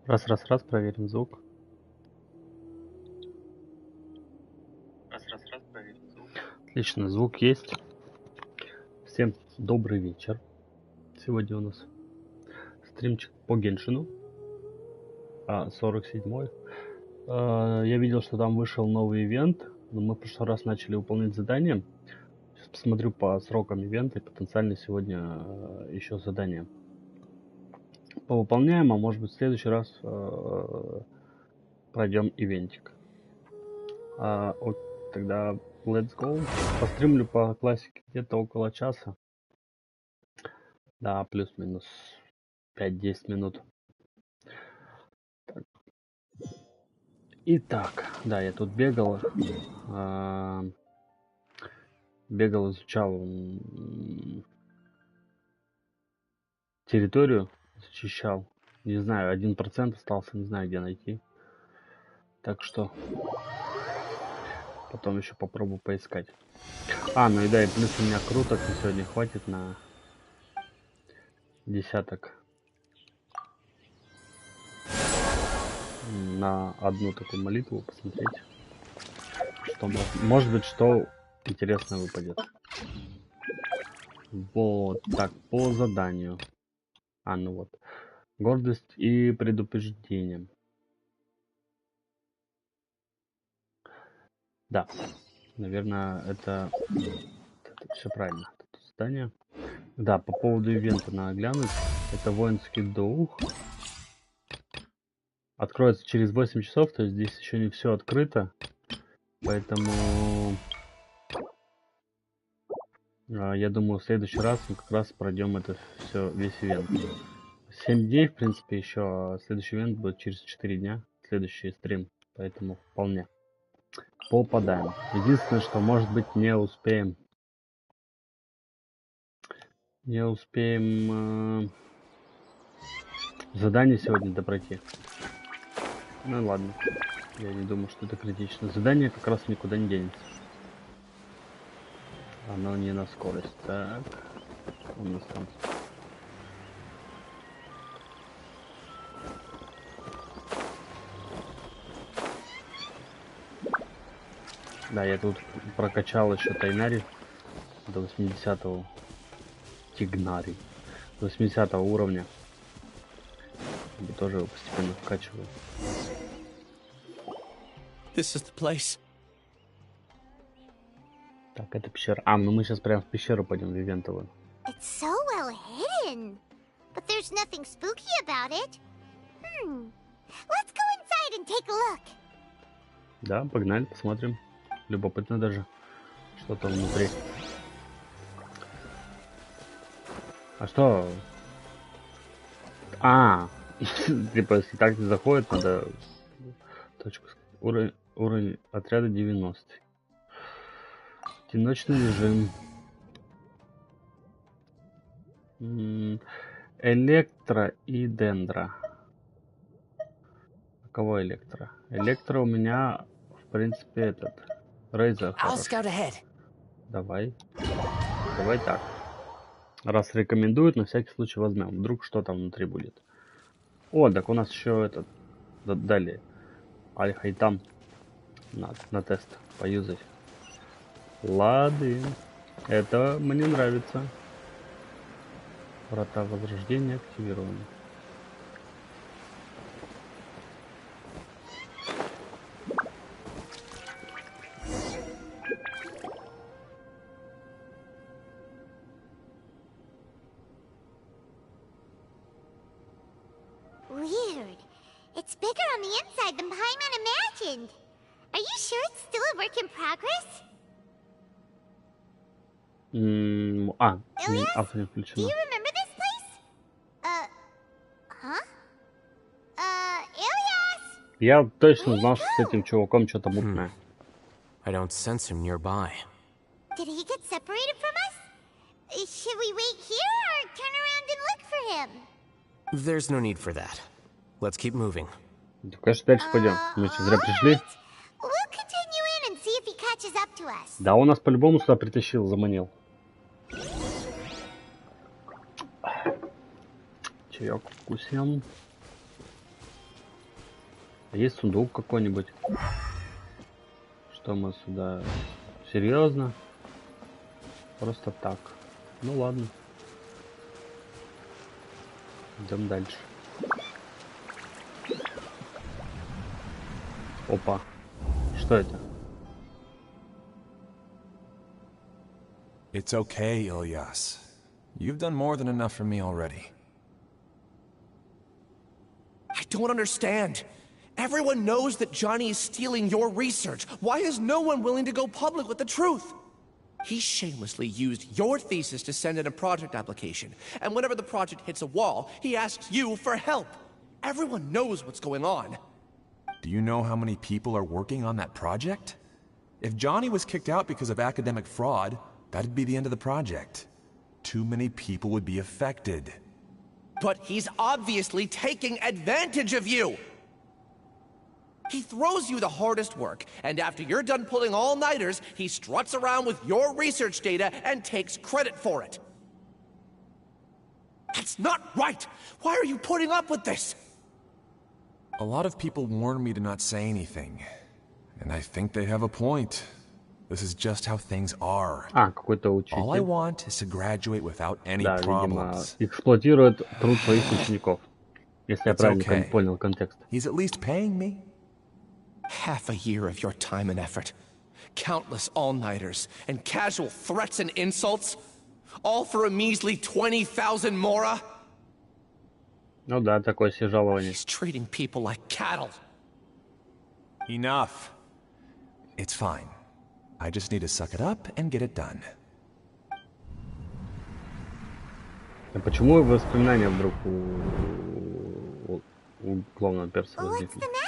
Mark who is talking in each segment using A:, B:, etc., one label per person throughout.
A: Раз, проверим звук. Отлично, звук есть. Всем добрый вечер. Сегодня у нас стримчик по Геншину. 47-й. Я видел, что там вышел новый ивент, но мы в прошлый раз начали выполнять задания. Сейчас посмотрю по срокам ивента и потенциально сегодня еще задания повыполняем, а может быть в следующий раз пройдем ивентик. Тогда let's go. Постримлю по классике где-то около часа. Да, плюс-минус 5-10 минут. Так. Итак, да, я тут бегал. Бегал, изучал территорию, зачищал. Не знаю, 1% остался, не знаю, где найти. Так что потом еще попробую поискать. Ну и да, и плюс у меня круток на сегодня хватит на десяток. На одну такую молитву посмотреть. Что может быть, что интересное выпадет. Вот, так, по заданию. Ну вот. Гордость и предупреждение. Да, наверное, это все правильно. Это задание. Да, по поводу ивента надо глянуть. Это воинский дух. Откроется через 8 часов, то есть здесь еще не все открыто. Поэтому я думаю, в следующий раз мы как раз пройдем это все, весь ивент. 7 дней, в принципе, еще, а следующий ивент будет через 4 дня, следующий стрим, поэтому вполне попадаем. Единственное, что, может быть, не успеем задание сегодня допройти. Ну ладно, я не думаю, что это критично. Задание как раз никуда не денется. Оно не на скорость. Так, у нас там... Да, я тут прокачал еще Тайнари до 80-го. Тигнари. До 80-го уровня. И тоже его постепенно вкачиваю.
B: This is the place.
A: Так, это пещера. Ну мы сейчас прям в пещеру пойдем, в ивентовую.
C: It's so well hidden, but there's nothing spooky about it. Let's go inside and take a look.
A: Да, погнали, посмотрим. Любопытно даже, что там внутри. Что? Типа, если так не заходит, надо точку. Уровень отряда 90. Одиночный режим. Электро и дендро. Кого электро? Электро у меня, в принципе, этот. Рейзер. Давай так. Раз рекомендуют, на всякий случай возьмем. Вдруг что там внутри будет. Так у нас еще этот. Далее. Аль-Хайтам. На тест поюзать. Лады. Это мне нравится. Врата возрождения активированы.
C: Weird. It's bigger on the inside than Paimon imagined. Are you sure it's still a work in progress?
A: Ilias, do
C: you remember this place? Ilias?
A: Я точно знал, что с этим чуваком что-то мутное.
B: I don't sense him nearby.
C: Did he get separated from us? Should we wait here or turn around and look for him?
B: There's no need for that. Let's keep moving.
A: Конечно, дальше пойдем. Мы что, зря пришли? Да, он нас по-любому сюда притащил, заманил. Чаек вкусен. Есть сундук какой-нибудь? Что мы сюда? Серьезно? Просто так. Ну ладно. Идем дальше. Опа. Что это?
D: It's okay, Ilyas. You've done more than enough for me already.
E: I don't understand. Everyone knows that Johnny is stealing your research. Why is no one willing to go public with the truth? He shamelessly used your thesis to send in a project application. And whenever the project hits a wall, he asks you for help. Everyone knows what's going on.
D: Do you know how many people are working on that project? If Johnny was kicked out because of academic fraud, that'd be the end of the project. Too many people would be affected.
E: But he's obviously taking advantage of you! He throws you the hardest work, and after you're done pulling all-nighters, he struts around with your research data and takes credit for it. That's not right! Why are you putting up with this?
D: A lot of people warn me to not say anything. And I think they have a point. This is just how things are.
A: Какой-то
D: All I
A: учитель.
D: want is to graduate without any
A: Да, видимо,
D: problems.
A: эксплуатирует труд своих учеников. Если я
D: It's
A: правильно
D: okay.
A: понял контекст.
D: He's at least paying me.
E: Half a year of your time and effort. Countless all-nighters and casual threats and insults. All for a measly 20,000 mora?
A: Ну да, такое себе жалование.
E: He's treating people like cattle.
D: Enough. It's fine. I just need to suck it up and get it done.
A: А почему воспоминания вдруг у главного перса
C: What's
A: возникли?
C: the matter?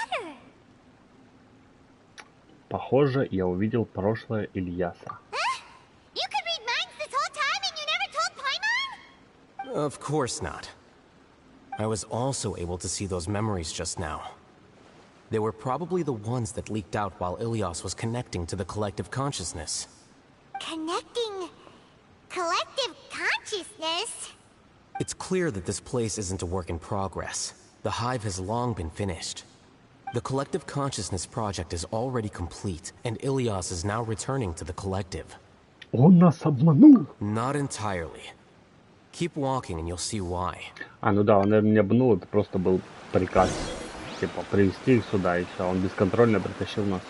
A: Похоже, я увидел прошлое Ильяса.
C: You could read minds this whole time and you never told Paimon?
B: Of course not. I was also able to see those memories just now. They were probably the ones that leaked out while Ilias was connecting to the collective consciousness.
C: Connecting collective consciousness?
B: It's clear that this place isn't a work in progress. The hive has long been finished. The collective consciousness project is already complete, and Ilias is now returning to the collective.
A: Он нас обманул.
B: Not entirely. Keep walking and you'll see why.
A: Ну да, он, наверное, не обманул, это просто был приказ. Типа, привести их сюда, и все. Он бесконтрольно притащил нас.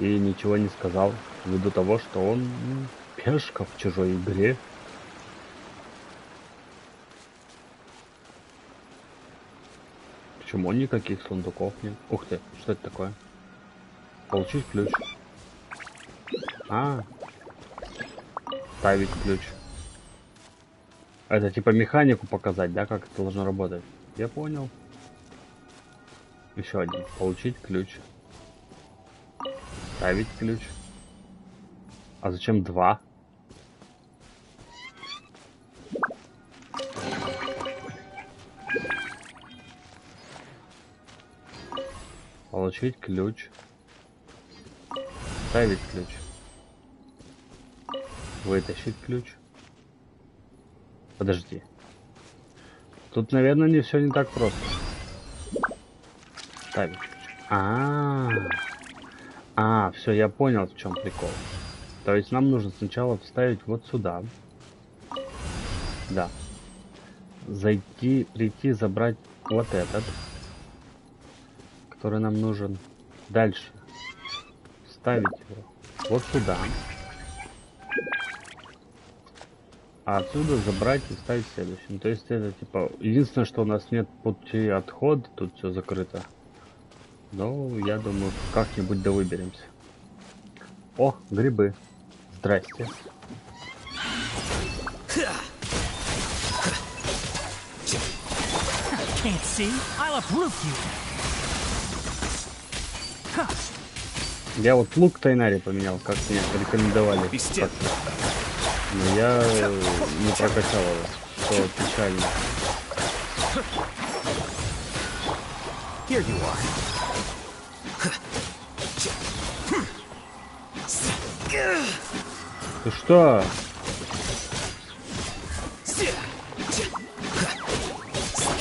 A: И ничего не сказал, ввиду того, что он пешка в чужой игре. Почему никаких сундуков нет? Ух ты, что это такое? Получить ключ. Ставить ключ. Это типа механику показать, да, как это должно работать? Я понял. Еще один. Получить ключ. Ставить ключ. А зачем два? Получить ключ. Ставить ключ. Вытащить ключ. Подожди. Тут, наверное, не все не так просто. Ставить ключ. Все, я понял, в чем прикол. То есть нам нужно сначала вставить вот сюда. Да. Зайти, прийти, забрать вот этот, который нам нужен. Дальше. Вставить его вот сюда. А отсюда забрать и вставить следующим. То есть это типа единственное, что у нас нет пути отхода, тут все закрыто. Но я думаю, как-нибудь да выберемся. О, грибы. Здрасте.
F: Can't see. I'll uproot you.
A: Я вот лук Тайнари поменял, как мне рекомендовали. Но я не прокачал его, что печально.
B: Here you are.
A: Ты что?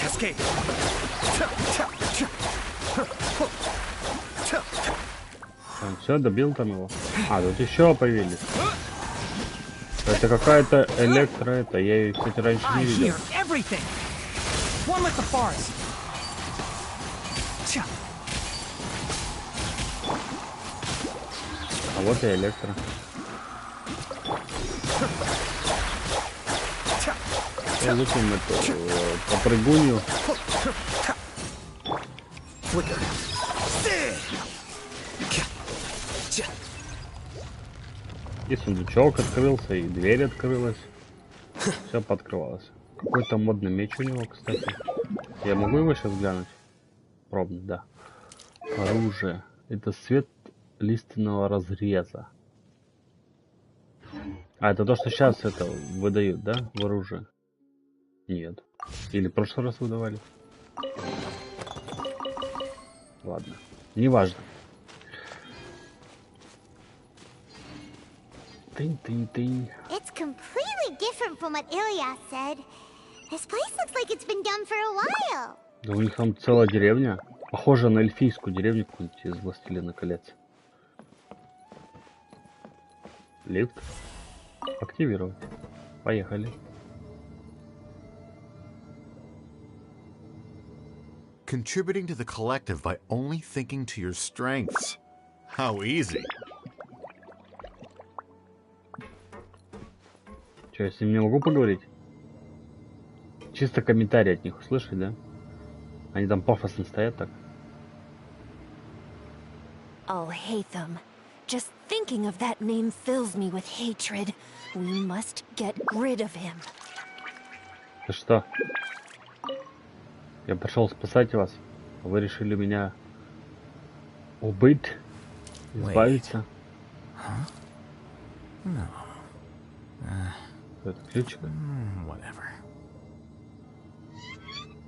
E: Cascade.
A: Все, добил там его. А, тут еще появились. Это какая-то электро, это я ее, кстати, раньше не видел. А вот и электро. Получим эту попрыгунью. И сундучок открылся, и дверь открылась. Все пооткрывалось. Какой-то модный меч у него, кстати. Я могу его сейчас глянуть? Пробно, да. Оружие. Это свет лиственного разреза. А, это то, что сейчас это выдают, да? В оружие? Нет. Или в прошлый раз выдавали? Ладно. Неважно.
C: It's completely different from what Ilias said. This place looks like it's been done for a while.
A: Да у них там целая деревня. Похоже на эльфийскую деревню какую-нибудь из «Властелина колец». Лифт. Активировать. Поехали.
G: Contributing to the collective by only thinking to your strengths. How easy.
A: Че, я с ним не могу поговорить? Чисто комментарии от них услышать, да? Они там пафосно стоят так.
H: I'll hate them. Just thinking of that name fills me with hatred. We must get rid of him.
A: Ты что? Я пришел спасать вас. А вы решили меня убить? Избавиться? Это ключик?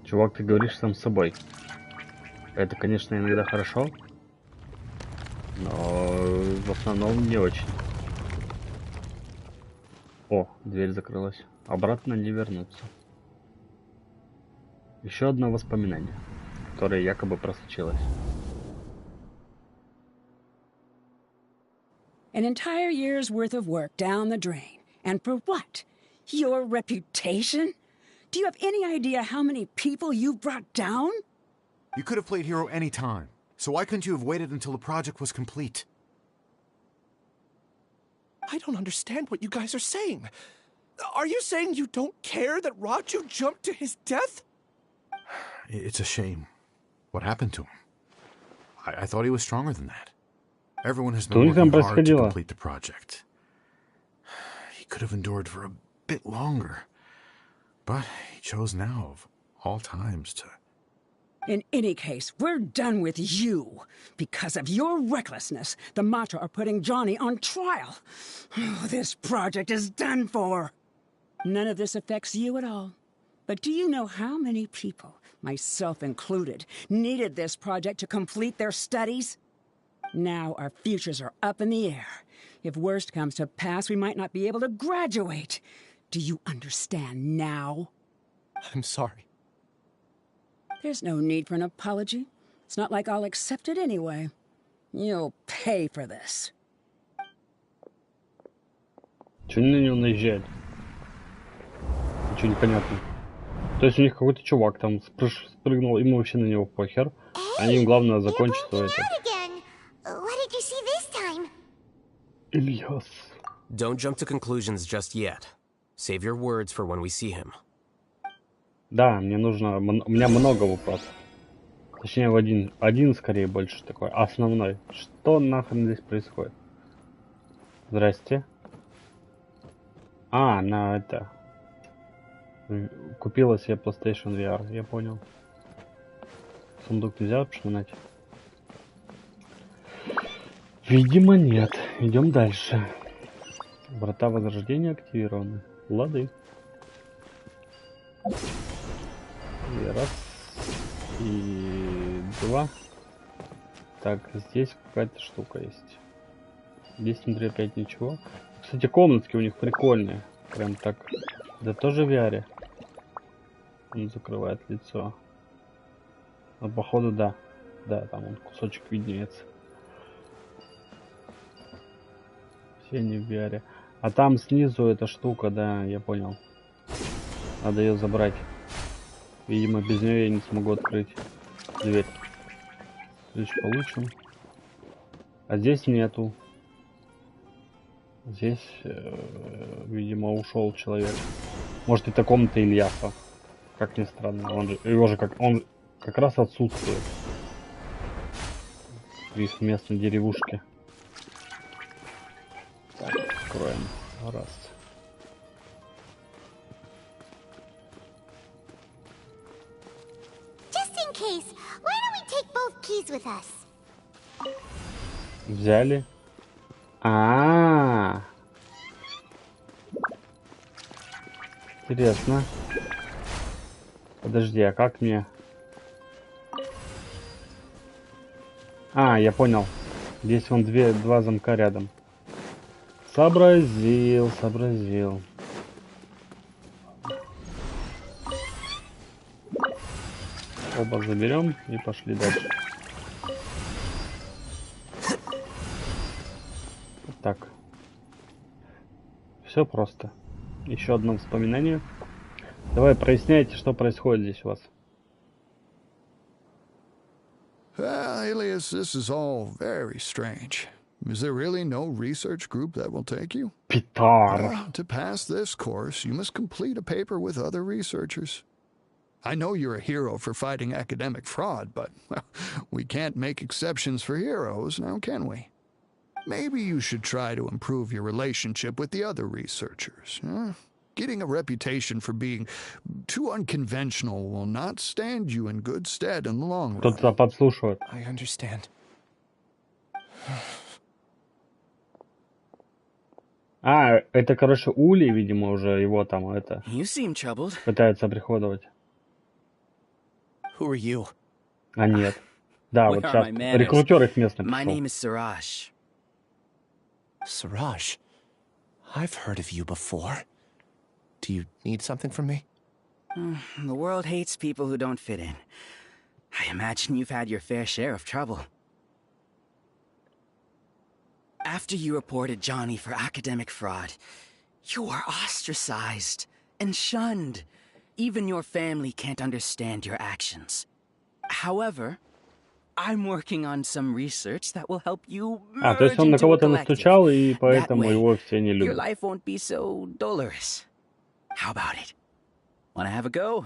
A: Чувак, ты говоришь сам с собой. Это, конечно, иногда хорошо, но в основном не очень. О, дверь закрылась. Обратно не вернуться. Еще одно воспоминание, которое якобы просочилось.
I: An entire year's worth of work down the drain. And for what? Your reputation? Do you have any idea how many people you brought down?
G: You could have played hero any time. So why couldn't you have waited until the project was complete?
E: I don't understand what you guys are saying. Are you saying you don't care that Raju jumped to his death?
G: It's a shame. What happened to him? I thought he was stronger than that. Everyone has been working hard to complete the project. He could have endured for a bit longer. But he chose now, of all times, to...
I: In any case, we're done with you. Because of your recklessness, the Matra are putting Johnny on trial. This project is done for. None of this affects you at all. But do you know how many people, myself included, needed this project to complete their studies? Now our futures are up in the air. If worst comes to pass, we might not be able to graduate. Do you understand now?
E: I'm sorry.
I: There's no need for an apology. It's not like I'll accept it anyway. You'll pay for this.
A: Чего они на него наезжают? Ничего не понятно. То есть у них какой-то чувак там спрыгнул, ему вообще на него похер. Они им главное закончить свой этот. Ильяс.
B: Don't jump to conclusions just yet. Save your words for when we see him.
A: Да, мне нужно... У меня много вопросов. Точнее, один скорее больше такой. Основной. Что нахрен здесь происходит? Здрасте. А, на это... Купила себе PlayStation VR, я понял. Сундук нельзя пшминать? Видимо, нет. Идем дальше. Врата Возрождения активированы. Лады. И раз. И два. Так, здесь какая-то штука есть. Здесь внутри опять ничего. Кстати, комнатки у них прикольные. Прям так. Да тоже в VR. Он закрывает лицо. Но походу да. Да, там он кусочек виднеется. Тени в VR. А там снизу эта штука, да, я понял. Надо ее забрать. Видимо, без нее я не смогу открыть дверь. Ключ получим. А здесь нету. Здесь, видимо, ушел человек. Может, это комната Ильяса. Как ни странно. Он как раз отсутствует. Здесь в местной деревушке. Так, откроем. Раз.
C: Just in case, why don't we take both keys with us?
A: Взяли. А-а-а. Интересно. Подожди, а как мне? А, я понял. Здесь вон два замка рядом. Сообразил. Оба заберем и пошли дальше. Так. Все просто. Еще одно вспоминание. Давай проясняйте, что происходит здесь у вас.
J: Alias, this is all very strange. Is there really no research group that will take you?
A: Питар.
J: To pass this course, you must complete a paper with other researchers. I know you're a hero for fighting academic fraud, but well, we can't make exceptions for heroes, now can we? Maybe you should try to improve your relationship with the other researchers. Getting a reputation for being too unconventional will not stand you in good stead in the long run.
A: Кто-то подслушивает.
E: I understand.
A: А, это, короче, Ули, видимо, уже его там это
F: You seem troubled.
A: пытаются приходовать.
E: Who are you?
A: А нет. Да,
F: Where
A: вот
F: are
A: сейчас
F: my manners?
A: рекрутер их местный
F: My
A: пришел.
F: name is Siraj.
E: Siraj. I've heard of you before. Do you need something from me?
F: The world hates people who don't fit in. I imagine you've had your fair share of trouble. After you reported Johnny for academic fraud, you were ostracized and shunned. Even your family can't understand your actions. However, I'm working on some research that will help you
A: А, то есть
F: merge
A: он на
F: into a
A: кого-то
F: collective.
A: настучал, и
F: That
A: поэтому
F: way,
A: его все не
F: your
A: любят.
F: life won't be so dolorous. How about it? Wanna have a go?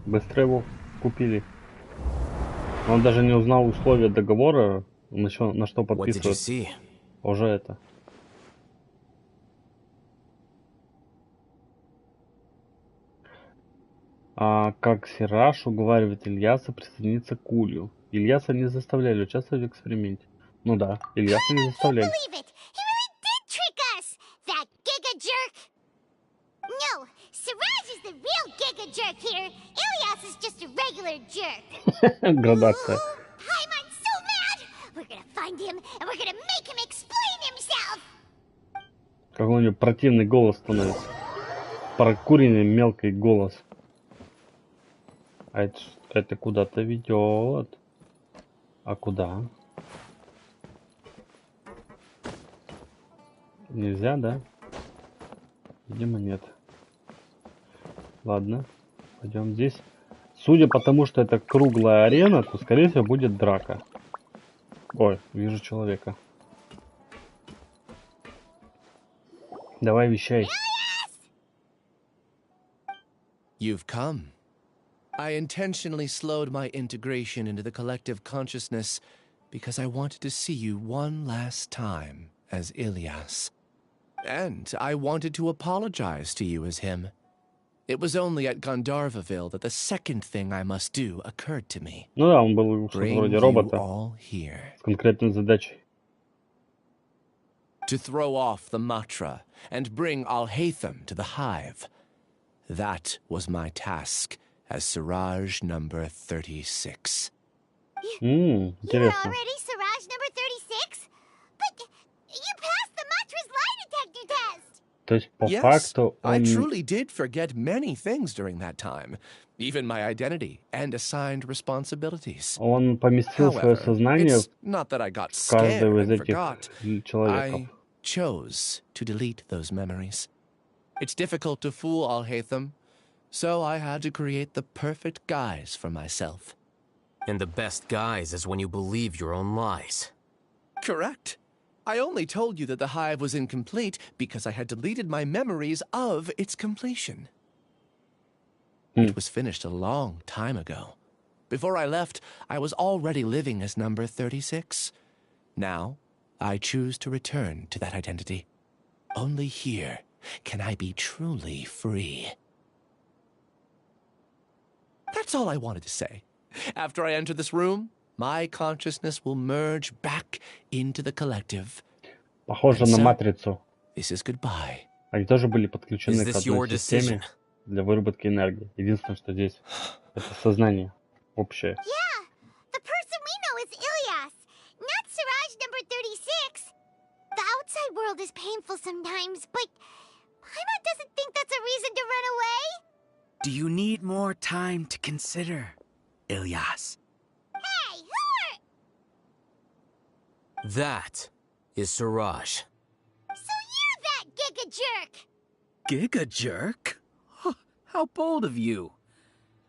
A: Быстро его купили. Он даже не узнал условия договора, на что
B: What did you
A: подписывает.
B: see?
A: Уже это. А как Сираж уговаривает Ильяса присоединиться к Улью? Ильяса не заставляли участвовать в эксперименте. Ну да, Ильяса не заставляли.
C: Believe it! He really did trick us! That giga jerk! No, Siraj is the real giga jerk here. Ilias is just a regular jerk.
A: Градация.
C: I'm so mad! We're gonna find him and we're gonna make him explain himself!
A: Какой у него противный голос становится. Прокуренный мелкий голос. А это куда-то ведет. А куда? Нельзя, да? Видимо, нет. Ладно, пойдем здесь. Судя по тому, что это круглая арена, то, скорее всего, будет драка. Ой, вижу человека. Давай вещай.
E: You've come. I intentionally slowed my integration into the collective consciousness because I wanted to see you one last time as Ilias. And I wanted to apologize to you as him. It was only at Gandharvaville that the second thing I must do occurred to me.
A: Ну да, он был что-то
E: Bring
A: вроде
E: you
A: робота
E: all here.
A: с конкретной задачей.
E: To throw off the Matra and bring Alhaitham to the hive. That was my task as Siraj number 36.
C: You're
A: Интересно.
C: already Siraj number 36? But you passed the Matra's lie detector test!
A: То есть, по
E: Yes,
A: факту,
E: I
A: он...
E: truly did forget many things during that time, even my identity and assigned responsibilities.
A: Он поместил свое
E: However,
A: сознание
E: it's not that I got
A: в каждого
E: scared
A: из
E: and
A: этих
E: forgot.
A: человеков.
E: I chose to delete those memories. It's difficult to fool Alhaitham, so I had to create the perfect guise for myself.
B: And the best guise is when you believe your own lies.
E: Correct. I only told you that the hive was incomplete because I had deleted my memories of its completion. It was finished a long time ago. Before I left, I was already living as number 36. Now, I choose to return to that identity. Only here can I be truly free. That's all I wanted to say. After I enter this room, my consciousness will merge back into the collective.
A: Похоже на матрицу.
E: This is goodbye.
A: Они тоже были подключены к одной системе для выработки энергии. Единственное, что здесь это сознание общее.
C: Yeah, the person we know is Ilyas, not Siraj number 36. The outside world is painful sometimes, but Paimon doesn't think that's a reason to run away.
F: Do you need more time to consider, Ilyas?
C: Hey, who are...
B: That is Siraj.
C: So you're that Giga Jerk!
F: Giga Jerk? Oh, how bold of you.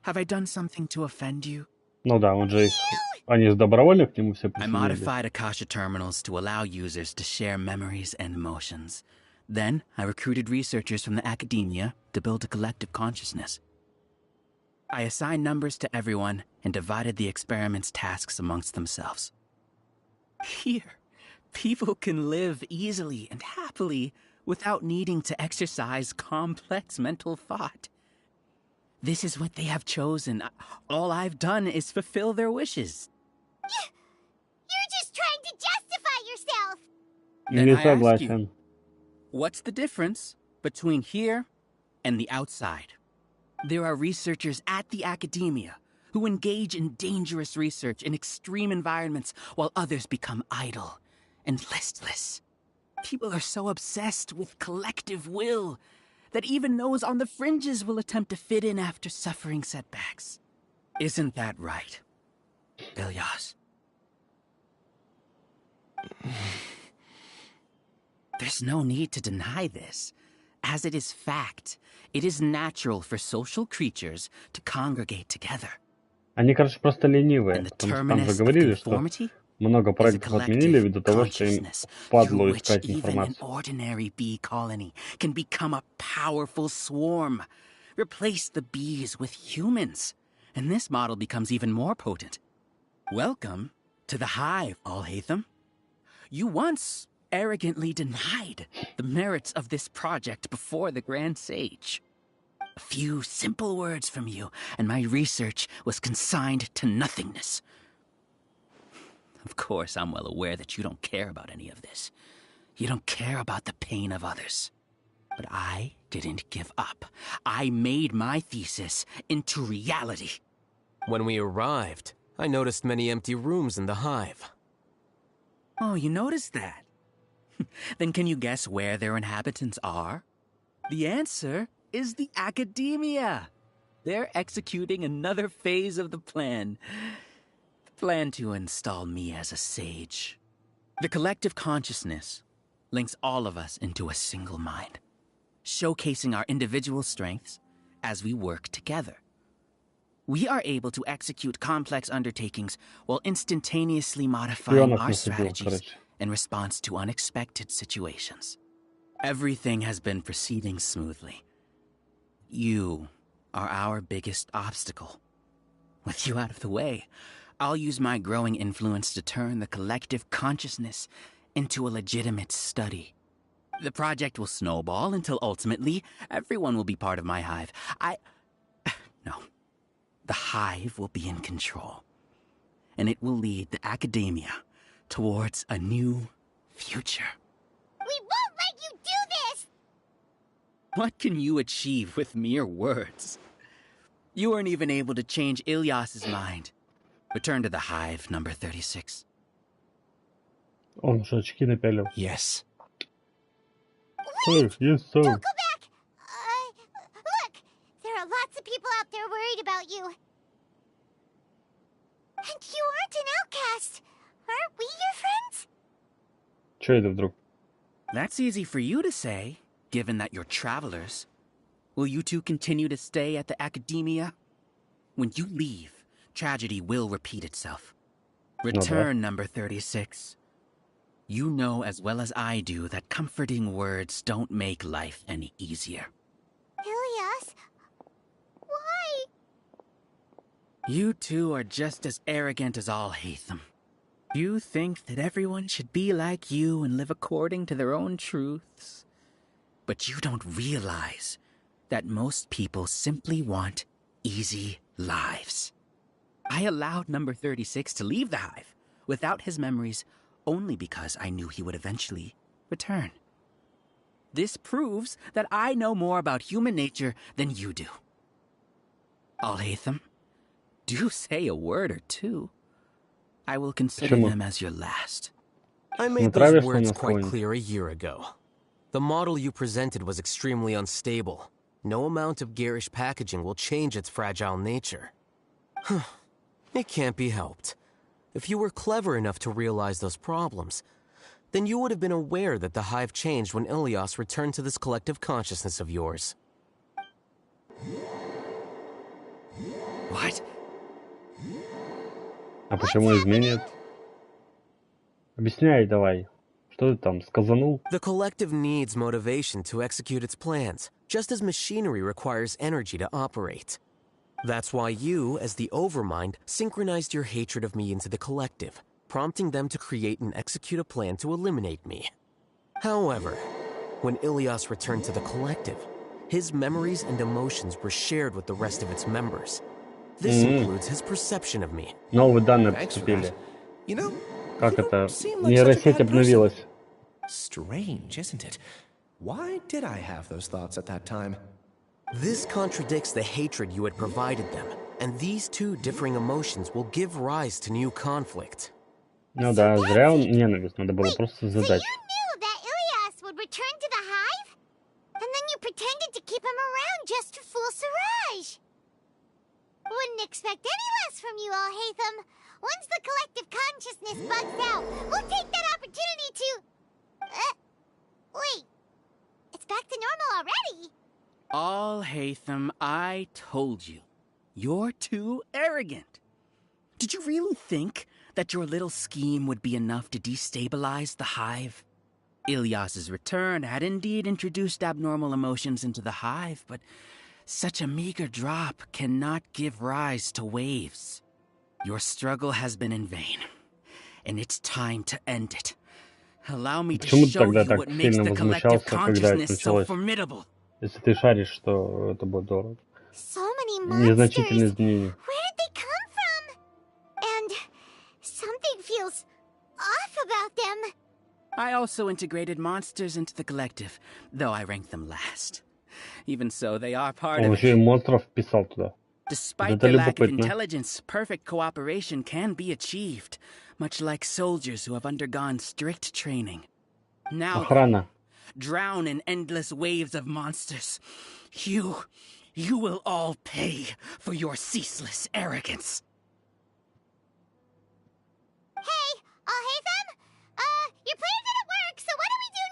F: Have I done something to offend you?
A: Ну да, он же их... Они же добровольно к нему все
F: I
A: присоединились.
F: modified Akasha terminals to allow users to share memories and emotions. Then, I recruited researchers from the academia to build a collective consciousness. I assigned numbers to everyone and divided the experiment's tasks amongst themselves. Here, people can live easily and happily without needing to exercise complex mental thought. This is what they have chosen. All I've done is fulfill their wishes.
C: You're just trying to justify yourself!
F: Then
A: Не
F: I ask
A: согласен.
F: you, what's the difference between here and the outside? There are researchers at the academia who engage in dangerous research in extreme environments while others become idle and listless. People are so obsessed with collective will that even those on the fringes will attempt to fit in after suffering setbacks. Isn't that right, Ilyas? There's no need to deny this, as it is fact. It is natural for social creatures to congregate together.
A: Они, короче, просто ленивые. Потому что там же говорили, что много проектов отменили ввиду того, что им впадло искать информацию.
F: Even an ordinary bee colony can become a powerful swarm. Replace the bees with humans, and this model becomes even more potent. Welcome to the hive, Alhaitham. You once arrogantly denied the merits of this project before the Grand Sage. A few simple words from you, and my research was consigned to nothingness. Of course, I'm well aware that you don't care about any of this. You don't care about the pain of others. But I didn't give up. I made my thesis into reality.
B: When we arrived, I noticed many empty rooms in the hive.
F: Oh, you noticed that? Then can you guess where their inhabitants are? The answer is the academia. They're executing another phase of the plan. The plan to install me as a sage. The collective consciousness links all of us into a single mind, showcasing our individual strengths as we work together. We are able to execute complex undertakings while instantaneously modifying our strategies in response to unexpected situations. Everything has been proceeding smoothly. You are our biggest obstacle. With you out of the way, I'll use my growing influence to turn the collective consciousness into a legitimate study. The project will snowball until ultimately everyone will be part of my hive. No. The hive will be in control. And it will lead the academia towards a new future.
C: We won't let you do this!
F: What can you achieve with mere words? You weren't even able to change Ilyas's mind. Return to the hive, number 36.
A: Он уже очки напялил.
E: Yes.
C: Wait!
A: Sir, yes, sir.
C: Don't go back! Look! There are lots of people out there worried about you. And you aren't an outcast. Aren't we your friends?
A: Чё это вдруг?
F: That's easy for you to say, given that you're travelers. Will you two continue to stay at the academia? When you leave, tragedy will repeat itself. Return, number 36. You know as well as I do that comforting words don't make life any easier.
C: Ilias? Why?
F: You two are just as arrogant as all Hatham. You think that everyone should be like you and live according to their own truths. But you don't realize that most people simply want easy lives. I allowed number 36 to leave the hive without his memories only because I knew he would eventually return. This proves that I know more about human nature than you do. Al-Haytham, do say a word or two. I will consider them as your last.
B: I made those words quite clear a year ago. The model you presented was extremely unstable. No amount of garish packaging will change its fragile nature. It can't be helped. If you were clever enough to realize those problems, then you would have been aware that the hive changed when Ilias returned to this collective consciousness of yours.
F: What?
A: А почему изменит? Объясняй давай. Что ты там сказанул?
B: The collective needs motivation to execute its plans, just as machinery requires energy to operate. That's why you, as the Overmind, synchronized your hatred of me into the collective, prompting them to create and execute a plan to eliminate me. However, when Ilias returned to the collective, his memories and emotions were shared with the rest of its members. This includes his perception of me.
A: Новые данные поступили.
E: You know,
A: Как это?
E: like
A: Нейросеть обновилась.
E: Strange, isn't it? Why did I have those thoughts at that time?
B: This contradicts the hatred you had provided them, and these two differing emotions will give rise to new conflict.
A: Ну да, зря он ненависть, надо было просто задать.
C: So you knew that Ilias would return to the hive? And then you pretended to keep him around just to fool Siraj. Wouldn't expect any less from you, Al-Haytham. Once the collective consciousness bugs out, we'll take that opportunity to... wait. It's back to normal already.
F: Al-Haytham, I told you. You're too arrogant. Did you really think that your little scheme would be enough to destabilize the hive? Ilias's return had indeed introduced abnormal emotions into the hive, but such a meager drop cannot give rise to waves. Your struggle has been in vain, and it's time to end it. Allow me to show you what makes the collective consciousness so formidable.
A: Если ты шаришь, что это будет дорого.
C: So many monsters.
A: Незначительные изменения.
C: Where did they come from? And something feels off about them.
F: I also integrated monsters into the collective, though I ranked them last. Even so, they are part of
A: Он
F: it.
A: еще и монстров вписал туда.
F: Despite their lack of intelligence, perfect cooperation can be achieved, much like soldiers who have undergone strict training. Now,
A: Охрана.
F: drown in endless waves of monsters. You will all pay for your ceaseless arrogance.
C: Hey, Al-Haytham? Your plan didn't work, so what do we do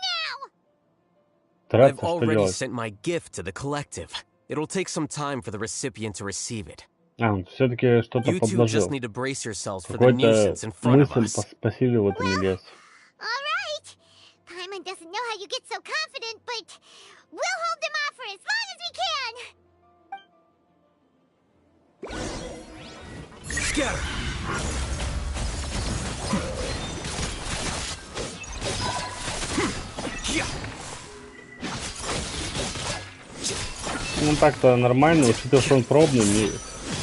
C: now?
B: I've already sent my gift to the collective. It'll take some time for the recipient to receive it.
A: Он все-таки что-то
B: You two just
A: подложил.
B: need to brace yourselves for the nuisance in front of us.
A: Посилили в этом Ильяс.
C: All right. Paimon doesn't know how you get so confident, but we'll hold them off for as long as we can.
B: Scatter!
A: Ну так-то нормально, учитывая, что он пробный, мне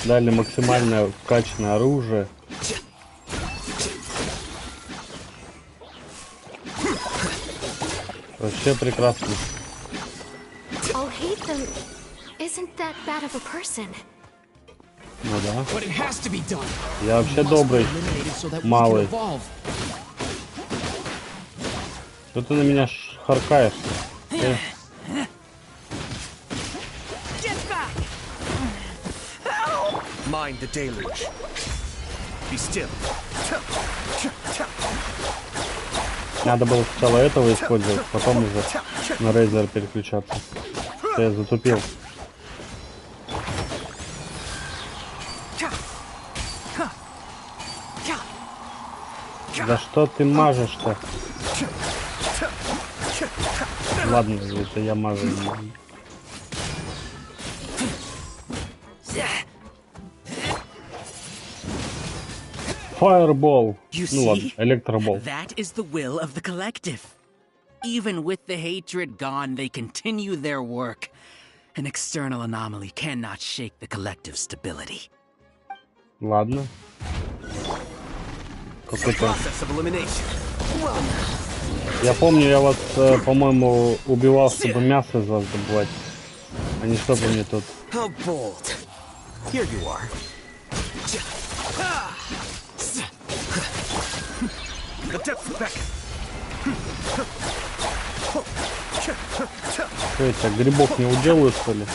A: дали максимально вкачанное оружие. Вообще прекрасно.
H: Al-Haytham isn't that bad of a person.
A: Ну да. Я вообще добрый, малый. Что ты на меня харкаешь? Окей.
E: Mind the deluge. Be still.
A: Надо было сначала этого использовать, потом уже на Рейзер переключаться. Что я затупил. Да что ты мажешь-то? Ладно, это я мажу. Fireball. Ну ладно, электробол.
F: That is the will of the collective. Even with the hatred gone, they continue their work. An external anomaly cannot shake the collective stability.
A: Ладно. Какой-то... Я помню, я вас, по-моему, убивал, чтобы мясо из вас добывать, а не чтобы мне тут... Что это, грибов не уделаю, что ли?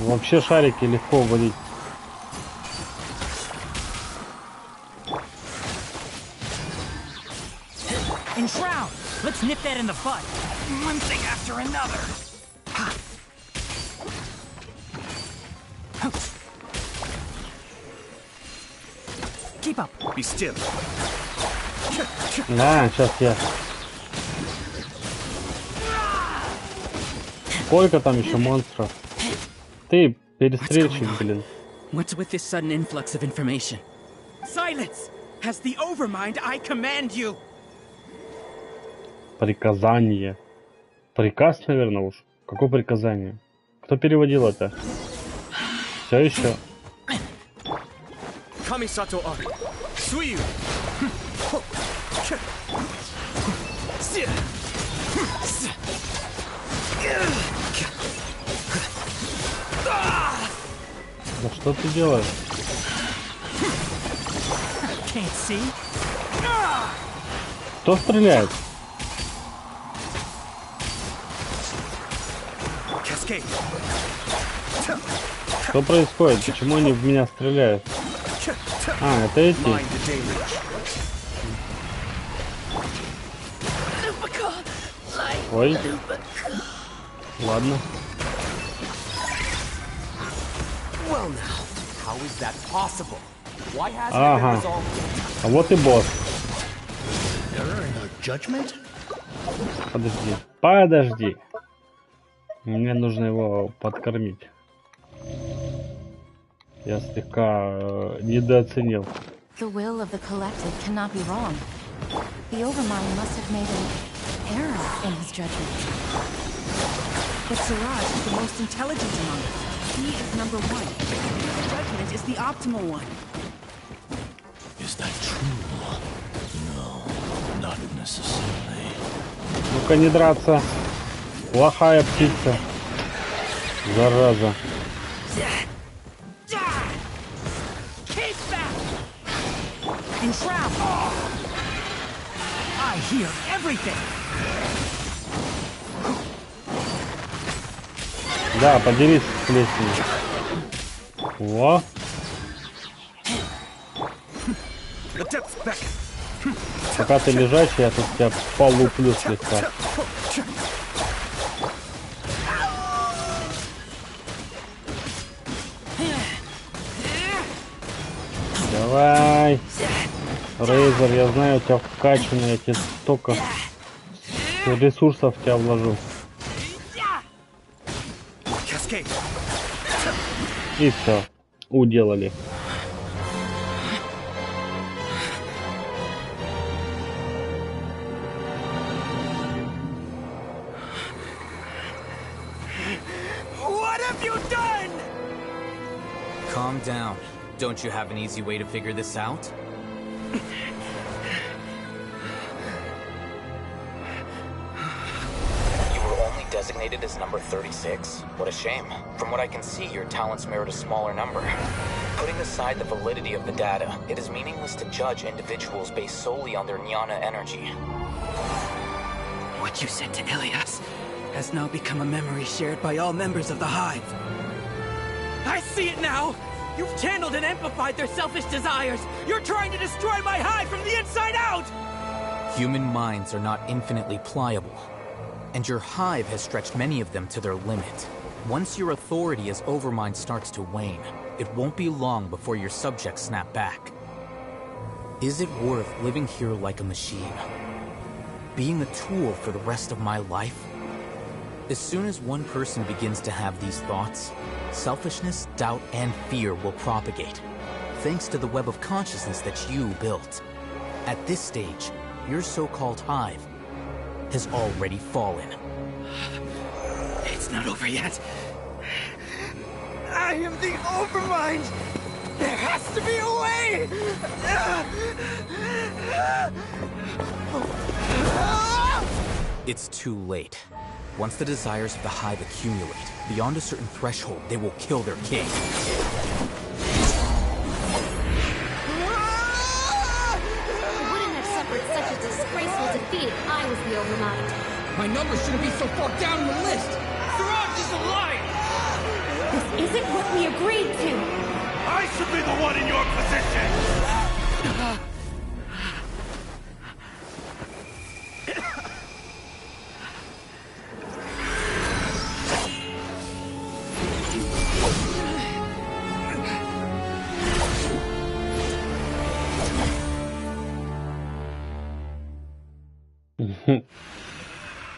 A: Вообще шарики легко вводить.
F: Let's nip that in the bud. One thing after another. Keep up.
E: Be still.
A: Да, сейчас я. Сколько там еще монстров? Ты перестрельщик, блин.
F: What's with this sudden influx of information? Silence! As the Overmind, I command you.
A: Приказание. Приказ, наверное, уж. Какое приказание? Кто переводил это? Все еще. Да что ты делаешь? Кто стреляет? Что происходит? Почему они в меня стреляют? А, это эти. Ой. Ладно. Ага. А вот и босс. Подожди. Подожди. Мне нужно его подкормить. Я слегка недооценил.
K: The will of the collective cannot be wrong. The Overmind must have made an error in his judgment.
F: But Siraj is the most intelligent among us. He is number one. His judgment is the optimal one.
L: Is that true? No, not necessarily.
A: Ну-ка не драться. Плохая птица. Зараза.
F: I hear everything.
A: Да, поделись с лестницей. Во. Пока ты лежачий, я тут тебя полуплю слегка. Давай. Рейзер, я знаю, у тебя вкачано, я тебе столько ресурсов в тебя вложу. И все, уделали.
F: What have you done?
B: Calm down. Don't you have an easy way to figure this out? designated as number 36? What a shame. From what I can see, your talents merit a smaller number. Putting aside the validity of the data, it is meaningless to judge individuals based solely on their jnana energy.
F: What you said to Ilias has now become a memory shared by all members of the Hive. I see it now! You've channeled and amplified their selfish desires! You're trying to destroy my Hive from the inside out!
B: Human minds are not infinitely pliable, and your Hive has stretched many of them to their limit. Once your authority as Overmind starts to wane, it won't be long before your subjects snap back. Is it worth living here like a machine? Being a tool for the rest of my life? As soon as one person begins to have these thoughts, selfishness, doubt, and fear will propagate, thanks to the web of consciousness that you built. At this stage, your so-called Hive has already fallen.
F: It's not over yet. I am the Overmind! There has to be a way!
B: It's too late. Once the desires of the Hive accumulate, beyond a certain threshold, they will kill their king.
M: I wouldn't have suffered such a disgraceful defeat if I was the Overmind.
N: My number shouldn't be so far down the list! Siraj is a liar!
M: This isn't what we agreed to!
L: I should be the one in your position!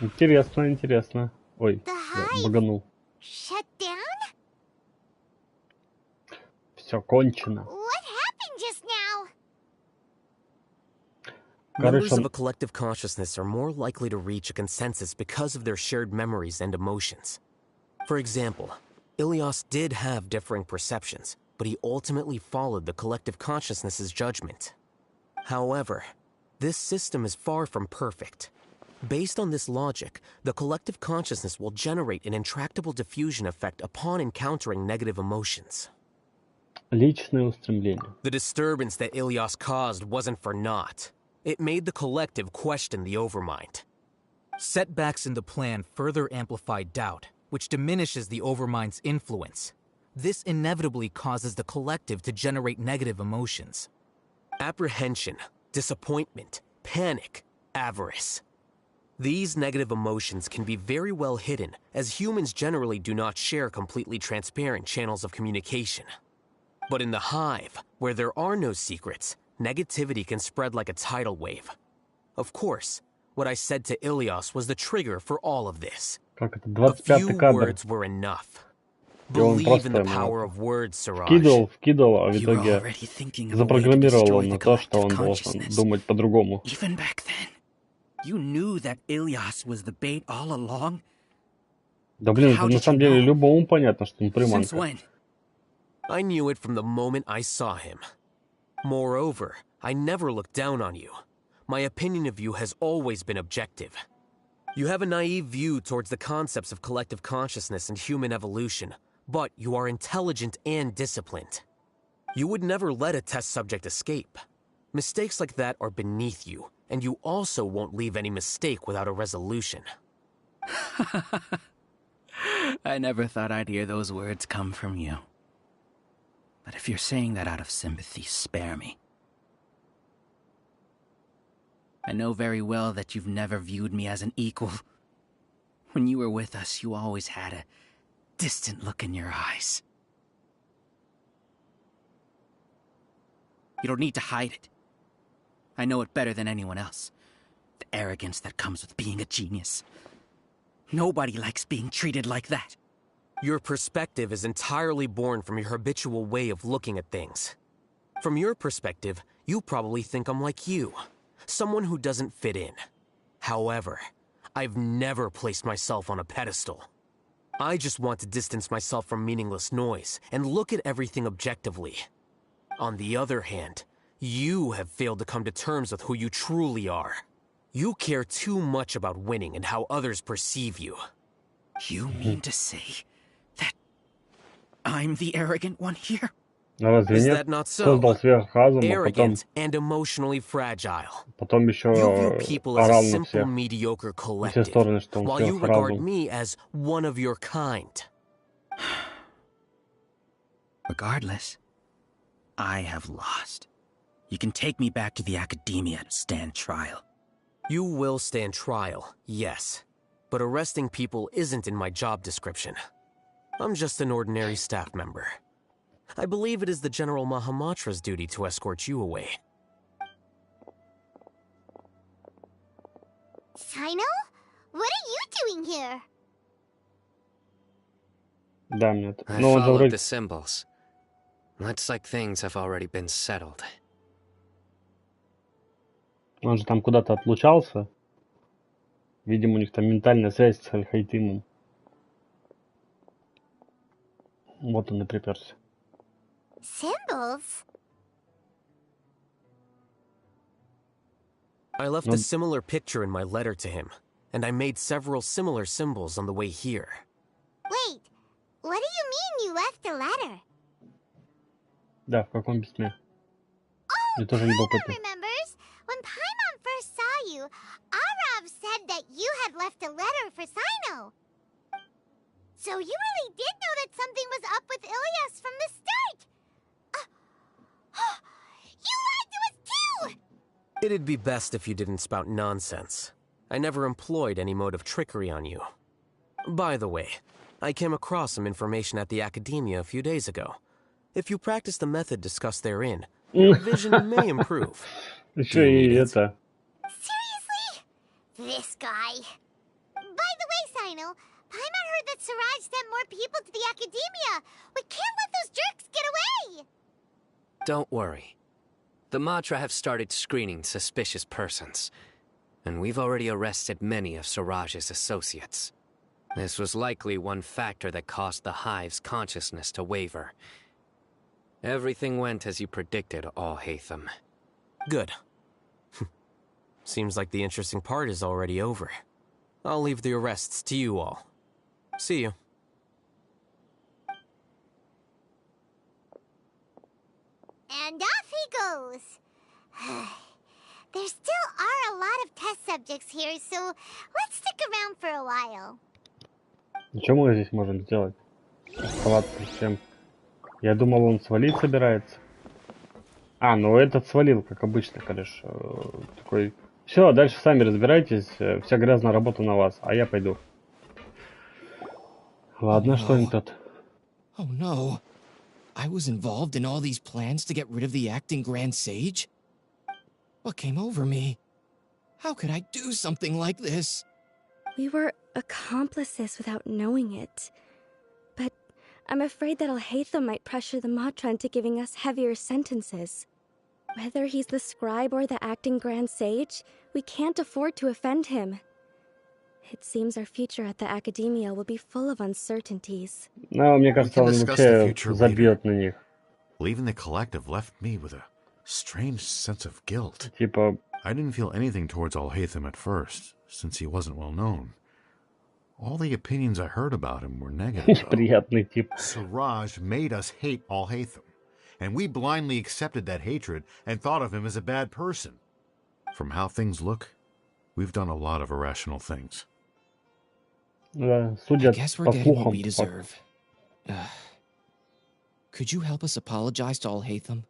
A: Интересно, интересно. Ой, я баганул.
C: Shut down?
A: Все кончено.
C: What happened just now?
B: Members of a collective consciousness are more likely to reach a consensus because of their shared memories and emotions. For example, Ilias did have differing perceptions, but he ultimately followed the collective consciousness's judgment. However, this system is far from perfect. Based on this logic, the collective consciousness will generate an intractable diffusion effect upon encountering negative emotions.
A: Личные устремления.
B: The disturbance that Ilias caused wasn't for naught. It made the collective question the Overmind. Setbacks in the plan further amplified doubt, which diminishes the Overmind's influence. This inevitably causes the collective to generate negative emotions. Apprehension, disappointment, panic, avarice. These negative emotions can be very well hidden, as humans generally do not share completely transparent channels of communication. But in the Hive, where there are no secrets, negativity can spread like a tidal wave. Of course, what I said to Ilias was the trigger for all of this. A few words were enough. Believe in the power of words, Siraj.
A: Вкидывал, а в итоге запрограммировал он на то, что он должен думать по-другому.
F: Even back then, you knew that Ilias was the bait all along?
A: Да блин, это на самом деле любому понятно, что он приманка.
B: I knew it from the moment I saw him. Moreover, I never looked down on you. My opinion of you has always been objective. You have a naive view towards the concepts of collective consciousness and human evolution, but you are intelligent and disciplined. You would never let a test subject escape. Mistakes like that are beneath you, and you also won't leave any mistake without a resolution.
F: I never thought I'd hear those words come from you. But if you're saying that out of sympathy, spare me. I know very well that you've never viewed me as an equal. When you were with us, you always had a distant look in your eyes. You don't need to hide it. I know it better than anyone else. The arrogance that comes with being a genius. Nobody likes being treated like that.
B: Your perspective is entirely born from your habitual way of looking at things. From your perspective, you probably think I'm like you, someone who doesn't fit in. However, I've never placed myself on a pedestal. I just want to distance myself from meaningless noise and look at everything objectively. On the other hand, you have failed to come to terms with who you truly are. You care too much about winning and how others perceive you.
F: You mean to say that I'm the arrogant one here?
A: Разве
B: Is
A: нет?
B: that not so?
A: Создал сверхразум, а
B: Arrogant and emotionally fragile.
A: потом еще
B: You view people as a
A: орал на
B: simple,
A: всех.
B: mediocre
A: На все
B: collective,
A: стороны, что он
B: while you regard
A: сверхразум.
B: me as one of your kind.
F: Regardless, I have lost. You can take me back to the academia to stand trial.
B: You will stand trial, yes. But arresting people isn't in my job description. I'm just an ordinary staff member. I believe it is the General Mahamatra's duty to escort you away.
C: Sino? What are you doing here?
A: Да, мне это.
O: I
A: Но он же
O: followed
A: вроде...
O: the symbols. Looks like things have already been settled.
A: Он же там куда-то отлучался. Видимо, у них там ментальная связь с Аль-Хайтимом. Вот он и приперся.
C: Symbols?
B: I left a similar picture in my letter to him, and I made several similar symbols on the way here.
C: Wait, what do you mean you left a letter?
A: Да, в каком письме? Мне тоже любопытно.
C: Remembers? When Paimon first saw you, Arav said that you had left a letter for Sino. So you really did know that something was up with Ilias from the start! You lied to us too!
B: It'd be best if you didn't spout nonsense. I never employed any mode of trickery on you. By the way, I came across some information at the Academia a few days ago. If you practice the method discussed therein, your vision may improve.
A: Еще и это.
C: Seriously? This guy. By the way, Sino, Paimon heard that Siraj sent more people to the Academia. We can't let those jerks get away!
O: Don't worry. The Matra have started screening suspicious persons, and we've already arrested many of Siraj's associates. This was likely one factor that caused the Hive's consciousness to waver. Everything went as you predicted, Al-Haytham.
B: Good. Seems like the interesting part is already over. I'll leave the arrests to you all. See you.
C: And off he goes. There still are a lot of test subjects here, so let's stick around for a while.
A: Что мы здесь можем сделать? Оставаться всем. Я думал, он свалить собирается. А, ну этот свалил, как обычно, кореш. Такой... Все, дальше сами разбирайтесь. Вся грязная работа на вас, а я пойду. Ладно, что-нибудь тут.
E: Oh no. I was involved in all these plans to get rid of the acting Grand Sage? What came over me? How could I do something like this?
P: We were accomplices without knowing it. But I'm afraid that Al-Haytham might pressure the Matra into giving us heavier sentences. Whether he's the scribe or the acting Grand Sage, we can't afford to offend him. It seems our future at the Academia will be full of uncertainties.
A: Ну, мне кажется, он вообще забьет на них.
G: Leaving the collective left me with a strange sense of guilt.
A: Типа...
G: I didn't feel anything towards Al-Haytham at first, since he wasn't well known. All the opinions I heard about him were negative.
A: Приятный тип.
G: Siraj made us hate Al-Haytham, and we blindly accepted that hatred and thought of him as a bad person. From how things look, we've done a lot of irrational things.
A: Да,
E: I
A: судят
E: guess we're
A: по
E: getting what
A: слухам.
E: we deserve. Could you help us apologize to Al-Haytham?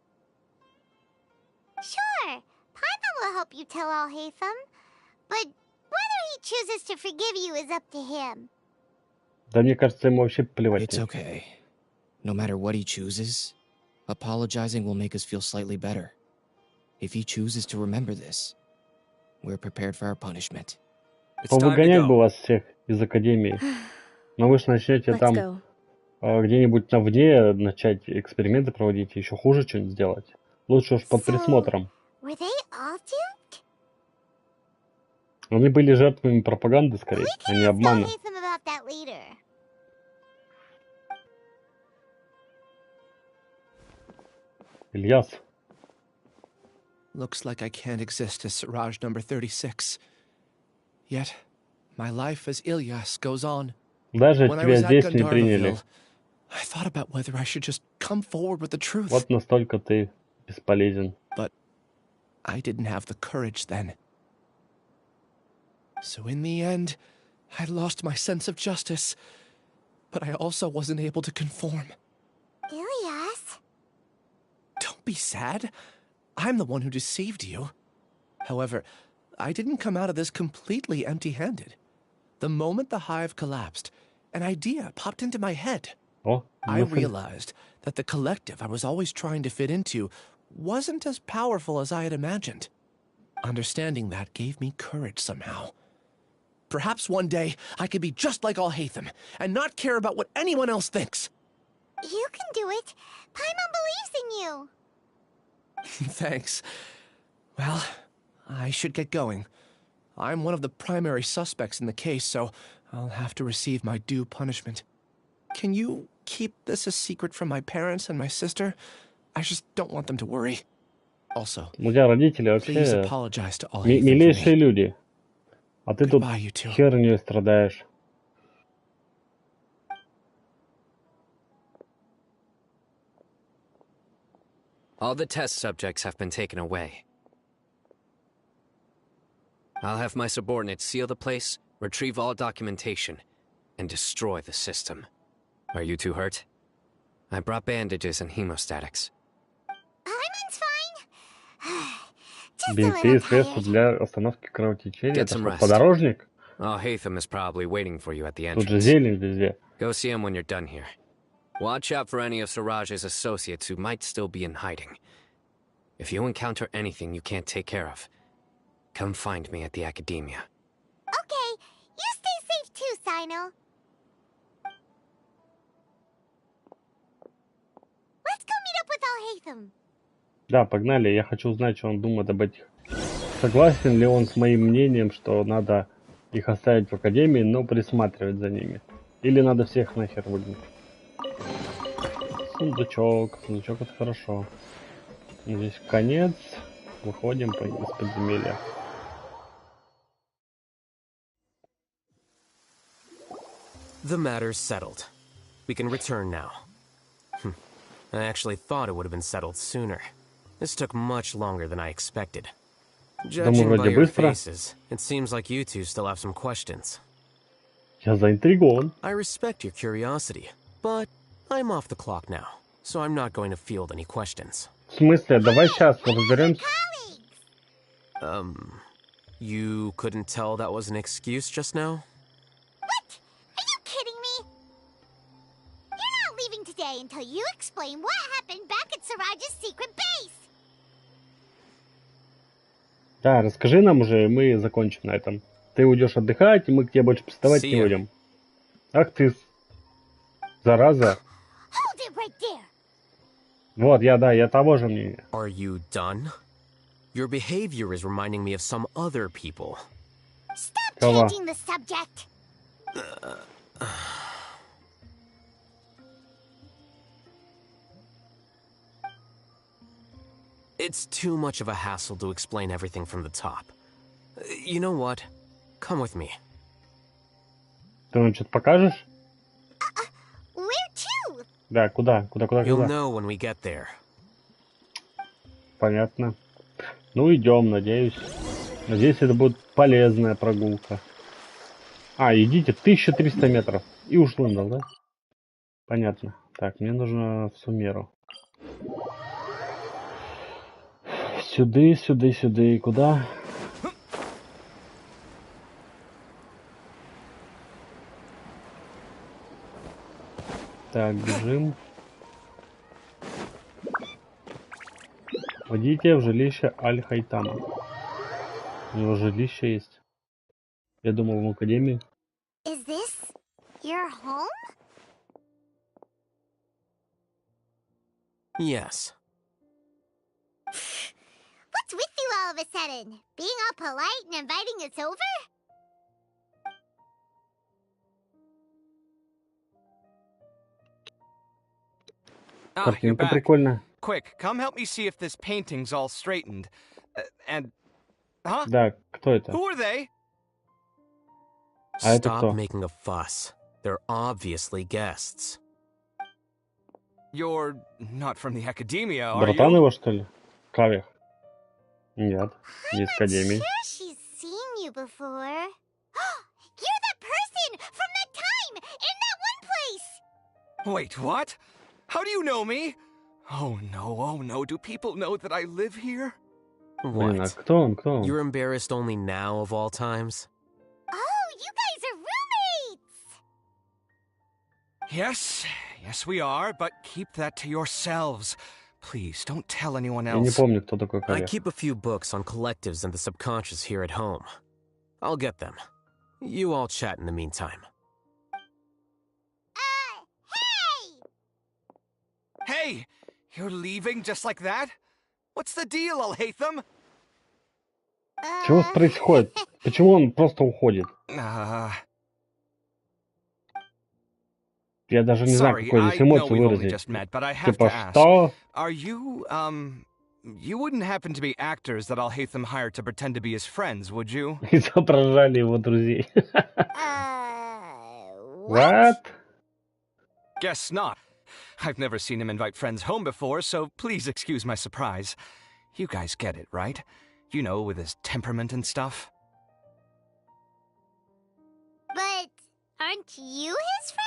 C: Sure, Paimon will help you tell Al-Haytham. But whether he chooses to forgive you is up to him.
A: Да мне кажется, ему вообще плевать.
E: It's okay. No matter what he chooses, apologizing will make us feel slightly better. If he chooses to remember this, we're prepared for our punishment.
A: Повыгонять бы вас всех из Академии. Но вы же начнете там где-нибудь на вне начать эксперименты проводить, еще хуже что-нибудь сделать. Лучше уж под присмотром. Они были жертвами пропаганды, скорее, а не обмана. Ильяс.
E: Looks like I can't exist as Siraj number 36. Yet, my life as Ilyas goes on.
A: Даже тебя здесь не приняли.
E: I thought about whether I should just come forward with the truth.
A: Вот настолько ты бесполезен.
E: But I didn't have the courage then. So in the end, I lost my sense of justice, but I also wasn't able to conform.
C: Ilias?
E: Don't be sad. I'm the one who deceived you. However, I didn't come out of this completely empty-handed. The moment the hive collapsed, an idea popped into my head. I realized that the collective I was always trying to fit into wasn't as powerful as I had imagined. Understanding that gave me courage somehow. Perhaps one day I could be just like Alhaitham and not care about what anyone else thinks.
C: You can do it. Paimon believes in you.
E: Thanks. Well, I should get going. I'm one of the primary suspects in the case, so I'll have to receive my due punishment. Can you keep this a secret from my parents and my sister? I just don't want them to worry. Also, please apologize to Alhaitham for me.
A: Милейшие люди. А ты тут херней страдаешь.
O: All the test subjects have been taken away. I'll have my subordinates seal the place, retrieve all documentation, and destroy the system. Are you too hurt? I brought bandages and hemostatics.
C: Paimon's fine.
A: Бинты и средства для остановки кровотечения. Это что, подорожник?
O: Alhaitham is probably waiting for you at the
A: Тут же
O: entrance.
A: зелень везде.
O: Go see him when you're done here. Watch out for any of Siraj's associates who might still be in hiding. If you encounter anything you can't take care of, come find me at the academia.
C: Okay, you stay safe too, Sino. Let's go meet up with Alhaitham.
A: Да, погнали. Я хочу узнать, что он думает об этих. Согласен ли он с моим мнением, что надо их оставить в академии, но присматривать за ними? Или надо всех нахер выгнать? Сундучок. Сундучок — это хорошо. Здесь конец. Выходим из подземелья.
B: The matter's settled. We can return now. I actually thought it would have been settled sooner. This took much longer than I expected. Judging by your faces, it seems like you two still have some questions.
A: Я заинтригован.
B: I respect your curiosity, but I'm off the clock now, so I'm not going to field any questions.
A: В смысле? Давай сейчас разберемся.
B: You couldn't tell that was an excuse just now?
C: What? Are you kidding me? You're not leaving today until you explain what happened back at Siraj's secret base.
A: Да, расскажи нам уже, и мы закончим на этом. Ты уйдешь отдыхать, и мы к тебе больше приставать не будем. Ах ты, зараза. Вот, я того же мнения.
B: Are you done? Your behavior is reminding me of some other people.
C: Stop changing the subject.
B: It's too much of a hassle to explain everything from the top. You know what? Come with me.
A: Ты нам что-то покажешь?
C: Where to?
A: Да, куда?
B: You'll know when we get there.
A: Понятно. Ну, идем, надеюсь. Надеюсь, это будет полезная прогулка. А, идите 1300 метров. И ушло, да? Понятно. Так, мне нужно в Сумеру. Сюда, сюда, сюда. И куда? Так, бежим. Войдите в жилище Аль-Хайтама. У него жилище есть. Я думал, в академии.
C: Is this your home?
B: Yes.
C: What's with you all of a sudden? Being all polite and inviting us over?
A: Картинка прикольная.
Q: Quick, come help me see if this painting's all straightened. And... Huh?
A: Да, кто это?
Q: Who are they?
B: Stop making a fuss. They're obviously guests.
Q: You're not from the academia, are
A: Братан
Q: you?
A: его, что ли? Кавих? Нет, не из академии.
C: Sure, she's seen you before. You're that person from that time in that one place.
Q: Wait, what? How do you know me? Oh no, do people know that I live here?
A: Блин, а
B: What?
A: кто он? Кто он?
B: You're embarrassed only now of all times?
C: Oh, you guys are roommates.
Q: Yes, we are, but keep that to yourselves. Please, don't tell anyone
A: Я не
Q: else.
A: помню, кто такой
B: I
A: Кавих.
B: keep a few books on collectives and the subconscious here at home. I'll get them. You all chat in the meantime.
Q: Hey! You're leaving just like that? What's the deal, Al-Haytham?
A: Чего происходит? Почему он просто уходит? Я даже не знаю,
Q: Sorry,
A: какой
Q: I
A: здесь
Q: know
A: эмоции
Q: we've only
A: выразить.
Q: just met, but I have
A: Типа,
Q: to ask.
A: что?
Q: Are you, you wouldn't happen to be actors that Al-Haytham hired to pretend to be his friends, would you?
A: Изображали его друзей. What?
Q: Guess not. I've never seen him invite friends home before, so please excuse my surprise. You guys get it, right? You know, with his temperament and stuff.
C: But aren't you his friend?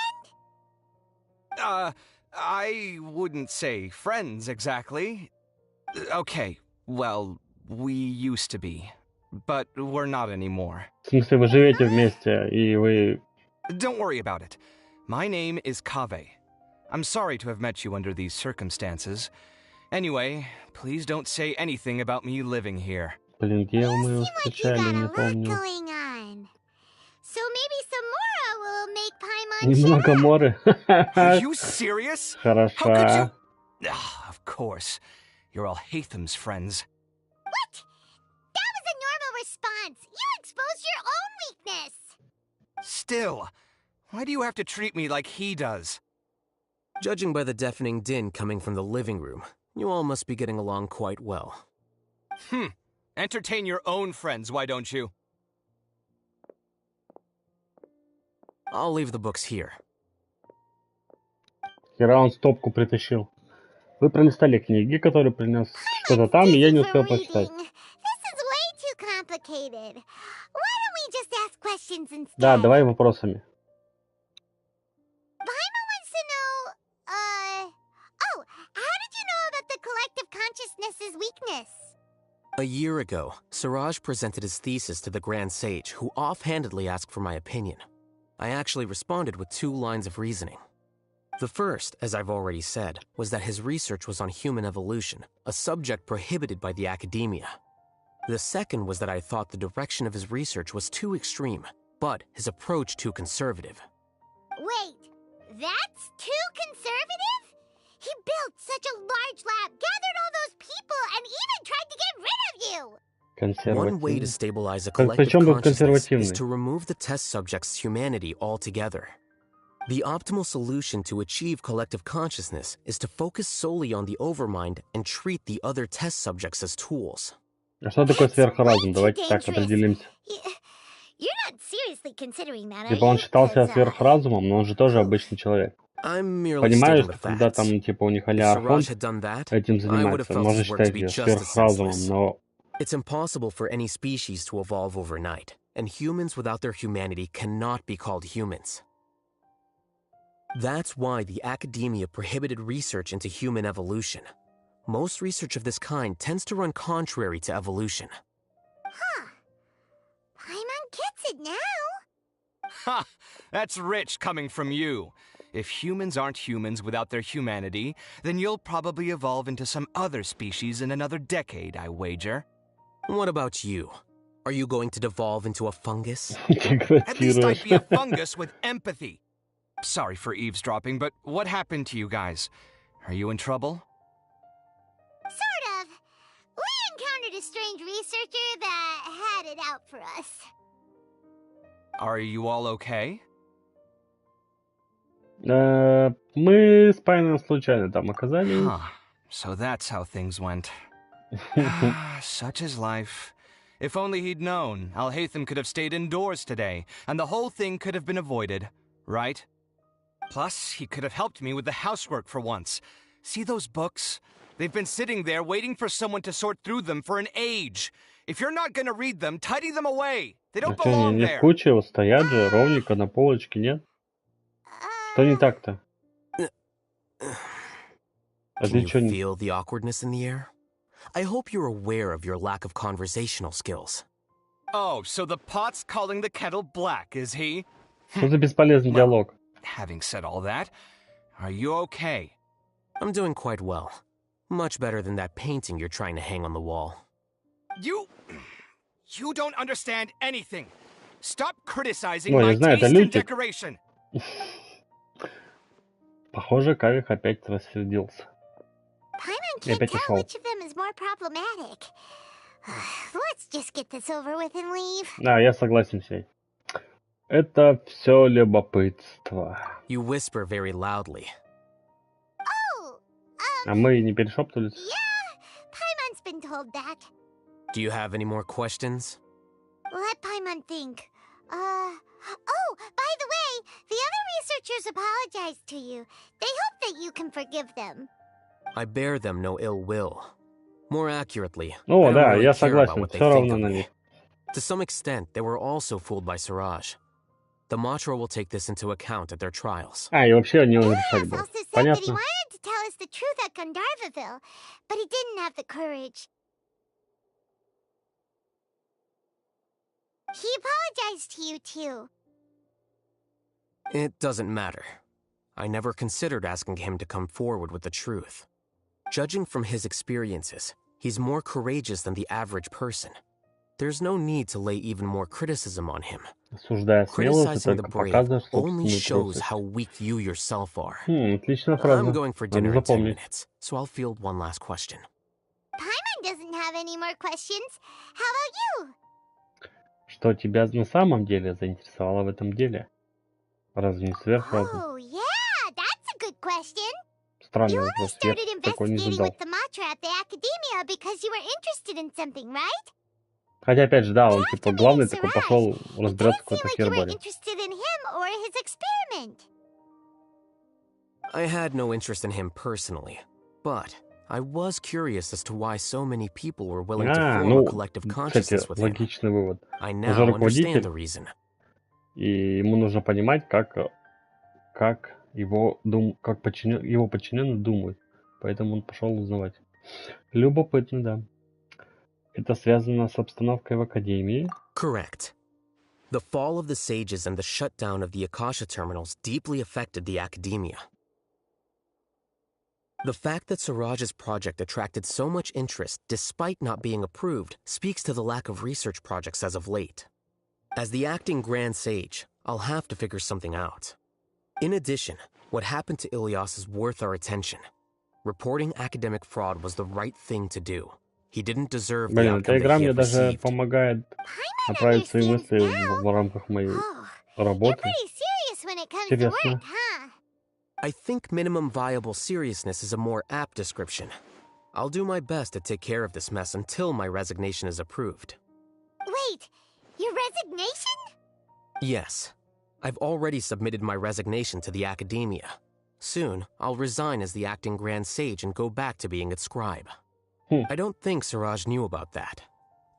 Q: I wouldn't say friends exactly. Okay, well, we used to be, but we're not anymore.
A: В смысле, вы живете вместе, и вы...
Q: Don't worry about it. My name is Kaveh. I'm sorry to have met you under these circumstances. Anyway, please don't say anything about me living here.
A: Блин, где мы его встречали, не помню.
C: Going on. So maybe some Mora will make Paimon
A: Немного Моры.
Q: Are you serious?
A: Хорошо.
Q: How could you? Of course. You're all Haytham's friends.
C: What? That was a normal response. You exposed your own weakness.
Q: Still, why do you have to treat me like he does?
B: Judging by the deafening din coming from the living room, you all must be getting along quite well.
Q: Entertain your own friends, why don't you?
B: I'll leave the books here.
A: Хера он стопку притащил. Вы пролистали книги, которые принес что-то там, и я не успел прочитать. Да, давай вопросами.
B: A year ago, Siraj presented his thesis to the Grand Sage, who offhandedly asked for my opinion. I actually responded with 2 lines of reasoning. The first, as I've already said, was that his research was on human evolution, a subject prohibited by the academia. The second was that I thought the direction of his research was too extreme, but his approach too conservative.
C: Wait, that's too conservative? He built such a large lab, gathered all those people, and even tried to get rid of you!
B: One way to stabilize a collective consciousness is to remove the test subject's humanity altogether. The optimal solution to achieve collective consciousness is to focus solely on the overmind and treat the other test subjects as tools.
A: А что такое сверхразум? Давайте так определимся. Типа он считал себя сверхразумом, но он же тоже обычный человек. Понимаешь, когда там типа у них а-ля Архонт этим занимается, можно считать ее сверхразумом, но...
B: It's impossible for any species to evolve overnight, and humans without their humanity cannot be called humans. That's why the academia prohibited research into human evolution. Most research of this kind tends to run contrary to evolution.
C: Huh. Paimon gets it now.
Q: Ha! That's rich coming from you. If humans aren't humans without their humanity, then you'll probably evolve into some other species in another decade, I wager.
B: What about you? Are you going to devolve into a fungus?
Q: At least I'd be a fungus with empathy. Sorry for eavesdropping, but what happened to you guys? Are you in trouble?
C: Sort of. We encountered a strange researcher that had it out for us.
Q: Are you all okay?
A: Мы с Пайном случайно там оказались.
Q: So that's how things went. Such is life. If only he'd known, Al-Haytham could have stayed indoors today, and the whole thing could have been avoided. right? Plus, he could have helped me with the housework for once. See those books? They've been sitting there waiting for someone to sort through them for an age. If you're not gonna read them, tidy them away. They don't belong
A: не в
Q: there.
A: куче стоят же ровненько на полочке, нет? Что не так-то?
B: Can you feel the awkwardness in the air? I hope you're aware of your lack of conversational skills.
Q: Oh, so the pot's calling the kettle black, is he?
A: Что за бесполезный диалог?
Q: Having said all that, are you okay?
B: I'm doing quite well. Much better than that painting you're trying to hang on the wall.
Q: You don't understand anything. Stop criticizing
A: Ой,
Q: my
A: я знаю, это
Q: taste in
A: Лютик.
Q: decoration.
A: Похоже, Карих опять рассердился.
C: Paimon
A: И
C: can't
A: опять
C: tell
A: ушел.
C: which of them is more problematic. Let's just get this over with and leave.
A: Да, я согласен с ней. Это все любопытство.
B: You whisper very loudly.
A: А мы не перешептывались?
C: Yeah, Paimon's been told that.
B: Do you have any more questions?
C: Let Paimon think. Oh, by the way, the other researchers apologized to you. They hope that you can forgive them.
B: I bear them no ill will. More accurately,
A: О,
B: I don't
A: да,
B: really
A: я
B: care about
A: согласен.
B: what they
A: Все
B: think
A: равно
B: of
A: на
B: me.
A: них.
B: To some extent, they were also fooled by Siraj. The Matra will take this into account at their trials.
A: А, и вообще не разрешать было.
C: Also said that he
A: Понятно?
C: wanted to tell us the truth at Gandharvaville, but he didn't have the courage. He apologized to you, too.
B: It doesn't matter. I never considered asking him to come forward with the truth. Judging from his experiences, he's more courageous than the average person. There's no need to lay even more criticism on him.
A: Осуждая смелость,
B: Criticizing
A: ты
B: the
A: только
B: brave
A: показываешь
B: only
A: собственную
B: shows
A: трусость.
B: how weak you yourself are.
A: Отличная фраза.
B: I'm going for
A: Надо
B: dinner in 10
A: запомнить.
B: minutes, so I'll field one last question.
C: Paimon doesn't have any more questions. How about you?
A: Что тебя на самом деле заинтересовало в этом деле? Разве не сверхразум?
C: Oh, yeah, that's a good question.
A: Странный
C: You only
A: вопрос. Я
C: started
A: такой не
C: investigating
A: задал.
C: with the Matra at the Academia because you were interested in something, right?
A: Хотя, опять же, да, он типа главный такой пошел разбираться в какой-то
C: Like you were
A: херборе.
C: interested in him or his experiment.
B: I had no interest in him personally, but I was curious as to why so many people were willing to form a collective consciousness
A: кстати,
B: with him.
A: логичный вывод.
B: I
A: Он
B: now
A: же
B: understand
A: руководитель,
B: the reason.
A: и ему нужно понимать, как его подчиненные думают. Поэтому он пошел узнавать. Любопытно, да. Это связано с обстановкой в Академии.
B: Correct. The fall of the sages and the shutdown of the Akasha terminals deeply affected the Academia. The fact that Siraj's project attracted so much interest despite not being approved speaks to the lack of research projects as of late. As the acting Grand Sage, I'll have to figure something out. In addition, what happened to Ilias is worth our attention. Reporting academic fraud was the right thing to do. He didn't deserve the
A: Блин, эта
B: outcome
A: игра
B: that he
A: мне
B: had
A: даже
B: received.
A: помогает направить свои мысли в рамках моей работы. Интересно.
B: I think minimum viable seriousness is a more apt description. I'll do my best to take care of this mess until my resignation is approved.
C: Wait, your resignation?
B: Yes. I've already submitted my resignation to the Academia. Soon, I'll resign as the acting Grand Sage and go back to being its scribe. I don't think Siraj knew about that.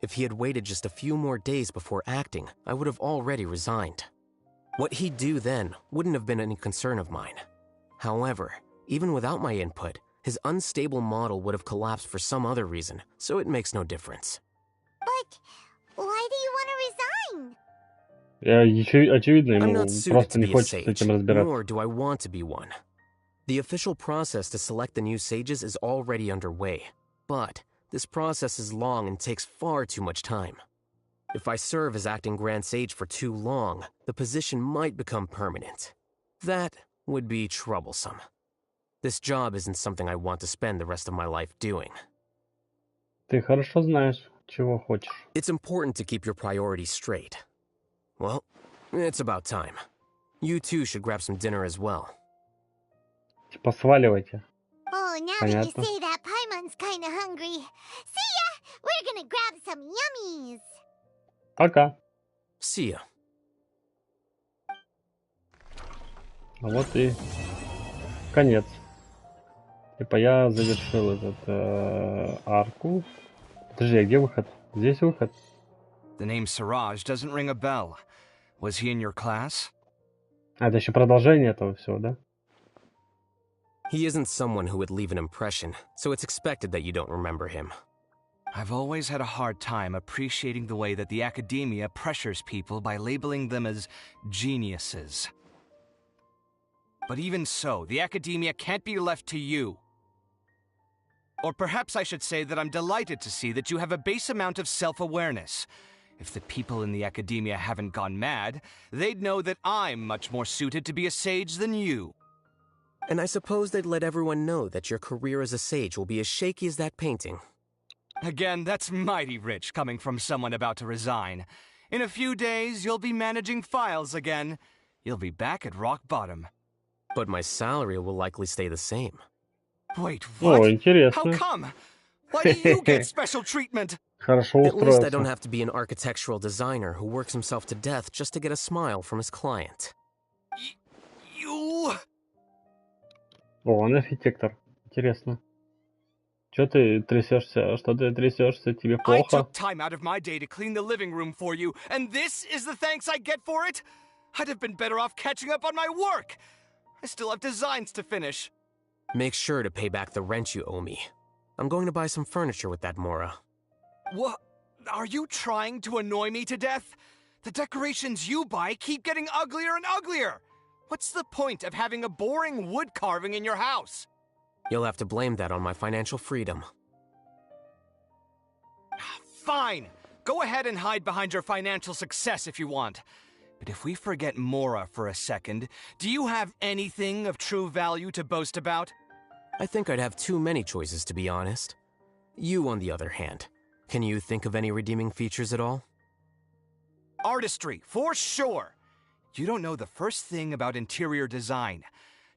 B: If he had waited just a few more days before acting, I would have already resigned. What he'd do then wouldn't have been any concern of mine. However, even without my input, his unstable model would have collapsed for some other reason, so it makes no difference.
C: But why do you want to resign?
A: Очевидно,
B: I'm
A: ему
B: not suited
A: просто
B: to
A: не
B: be a
A: хочется с
B: sage,
A: этим разбираться.
B: nor do I want to be one. The official process to select the new sages is already underway, but this process is long and takes far too much time. If I serve as acting Grand Sage for too long, the position might become permanent. That would be troublesome. This job isn't something I want to spend the rest of my life doing.
A: Ты хорошо знаешь, чего хочешь.
B: It's important to keep your priorities straight. Well, it's about time. You two should grab some dinner as well.
A: Типа сваливайте.
C: Oh, now
A: Понятно.
C: that you say that, Paimon's kinda hungry. See ya! We're gonna grab some yummies!
A: Пока.
B: See ya.
A: А вот и конец. Типа я завершил этот арку. Подожди, а где выход? Здесь выход.
Q: The name Siraj doesn't ring a bell. Was he in your class?
A: А, это еще продолжение этого всего, да?
B: He isn't someone who would leave an impression, so it's expected that you don't remember him.
Q: I've always had a hard time appreciating the way that the academia pressures people by labeling them as geniuses. But even so, the academia can't be left to you. Or perhaps I should say that I'm delighted to see that you have a base amount of self-awareness. If the people in the academia haven't gone mad, they'd know that I'm much more suited to be a sage than you.
B: And I suppose they'd let everyone know that your career as a sage will be as shaky as that painting.
Q: Again, that's mighty rich coming from someone about to resign. In a few days, you'll be managing files again. You'll be back at rock bottom.
B: But my salary will likely stay the same.
Q: Wait, what?
A: О, интересно.
Q: How come? Why do you get special treatment?
A: Хорошо
B: At least I
A: устроился.
B: don't have to be an architectural designer who works himself to death just to get a smile from his client.
Q: You...
A: О, он архитектор. Интересно. Чё ты трясешься? Что ты трясешься? Тебе
Q: I
A: плохо?
Q: took time out of my day to clean the living room for you, and this is the thanks I get for it? I'd have been better off catching up on my work. I still have designs to finish.
B: Make sure to pay back the rent you owe me. I'm going to buy some furniture with that Mora.
Q: What? Are you trying to annoy me to death? The decorations you buy keep getting uglier and uglier. What's the point of having a boring wood carving in your house?
B: You'll have to blame that on my financial freedom.
Q: Fine. Go ahead and hide behind your financial success if you want. But if we forget Mora for a second, do you have anything of true value to boast about?
B: I think I'd have too many choices, to be honest. You, on the other hand, can you think of any redeeming features at all?
Q: Artistry, for sure. You don't know the first thing about interior design.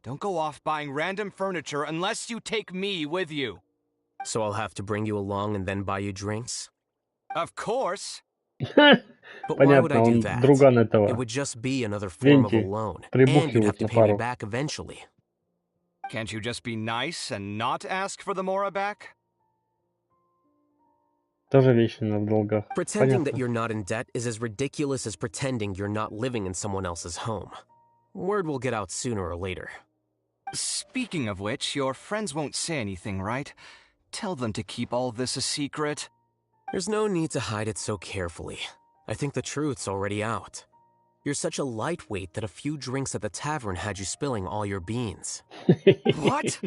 Q: Don't go off buying random furniture unless you take me with you.
B: So I'll have to bring you along and then buy you drinks?
Q: Of course.
B: But why would I
A: Понятно,
B: do
A: он
B: that?
A: друган этого.
B: It would just be another form of a
A: Венти
B: loan, and you'd have
A: прибухивает
B: to
A: на
B: pay me
A: пару.
B: back eventually.
Q: Can't you just be nice and not ask for the Mora back?
A: Тоже вечно в долгах.
B: Pretending that
A: Понятно.
B: you're not in debt is as ridiculous as pretending you're not living in someone else's home. Word will get out sooner or later.
Q: Speaking of which, your friends won't say anything, right? Tell them to keep all this a secret.
B: There's no need to hide it so carefully. I think the truth's already out. You're such a lightweight that a few drinks at the tavern had you spilling all your beans.
Q: What?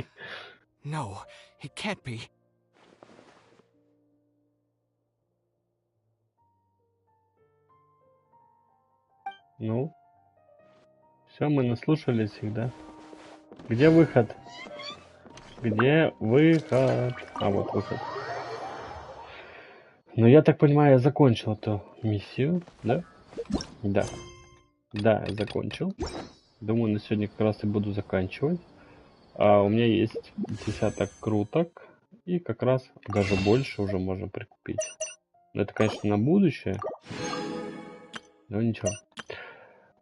Q: No, it can't be.
A: Ну, все, мы наслушались их, да? Где выход? Где выход? А, вот выход. Ну, я так понимаю, я закончил эту миссию, да? Да. Да, я закончил. Думаю, на сегодня как раз и буду заканчивать. А у меня есть десяток круток. И как раз даже больше уже можно прикупить. Но это, конечно, на будущее. Но ничего.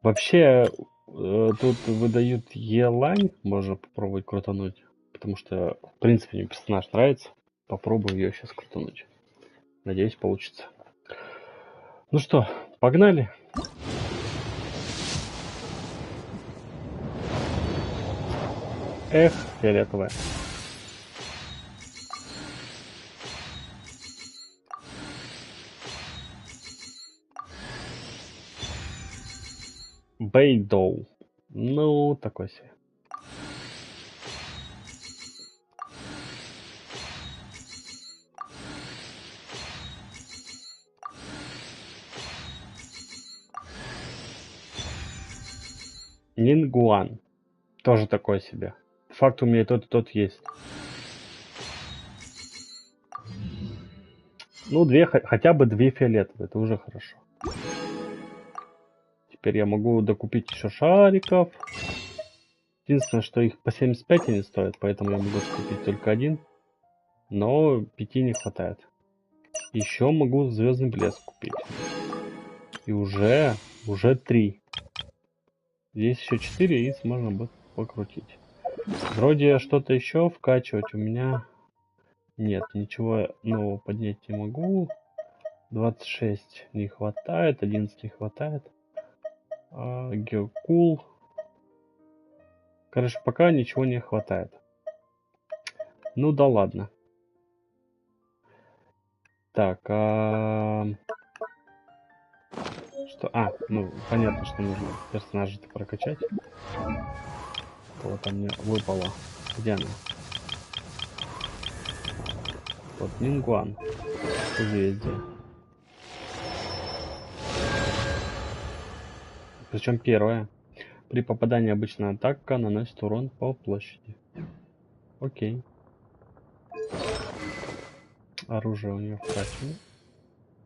A: Вообще, тут выдают Е-лайн. Можно попробовать крутануть. Потому что, в принципе, мне персонаж нравится. Попробую ее сейчас крутануть. Надеюсь, получится. Ну что, погнали. Эх, фиолетовая. Бейдоу. Ну, такой себе. Нингуан. Тоже такой себе. Факт у меня и тот есть. Ну, хотя бы две фиолетовые. Это уже хорошо. Теперь я могу докупить еще шариков. Единственное, что их по 75 они стоят, поэтому я могу купить только один. Но 5 не хватает. Еще могу звездный блеск купить. И уже 3. Здесь еще 4, и можно будет покрутить. Вроде что-то еще вкачивать у меня нет. Ничего нового поднять не могу. 26 не хватает, 11 не хватает. Геокул. Короче, пока ничего не хватает. Ну да ладно. Так, что? Ну, понятно, что нужно персонажа-то прокачать. Вот там мне выпало. Где она? Вот, Нингуан. Созвездие. Причем первое. При попадании обычная атака наносит урон по площади. Окей. Оружие у нее вкачано.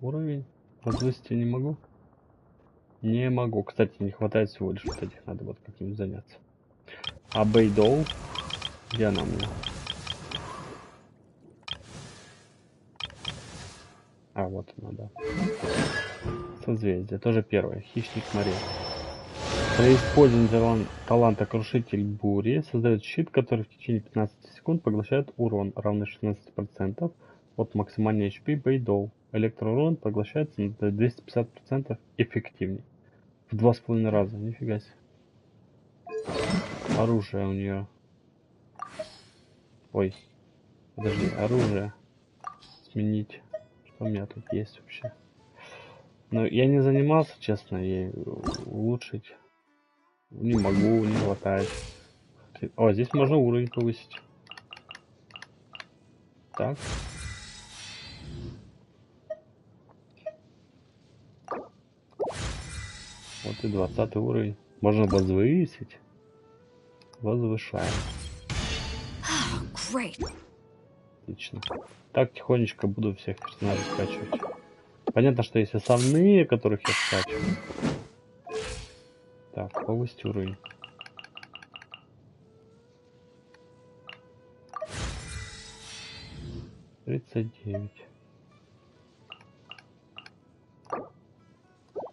A: Уровень. Возвысить я не могу. Не могу. Кстати, не хватает всего лишь вот этих. Надо вот как-нибудь заняться. А Бейдоу? Где она у меня? А, вот она, да. Созвездие. Тоже первое. Хищник морей. При использовании таланта Крушитель Бури создает щит, который в течение 15 секунд поглощает урон, равный 16% от максимальной HP Бейдоу. Электроурон поглощается на 250% эффективнее. В 2,5 раза. Нифига себе. Оружие у нее. Ой. Подожди, оружие. Сменить. Что у меня тут есть вообще? Но я не занимался, честно, ей улучшить. Не могу, не хватает. О, здесь можно уровень повысить. Так. Вот и 20 уровень. Можно возвысить. Возвышаем. Отлично. Так тихонечко буду всех персонажей скачивать. Понятно, что есть основные, которых я скачиваю. Так, повысить уровень. $39.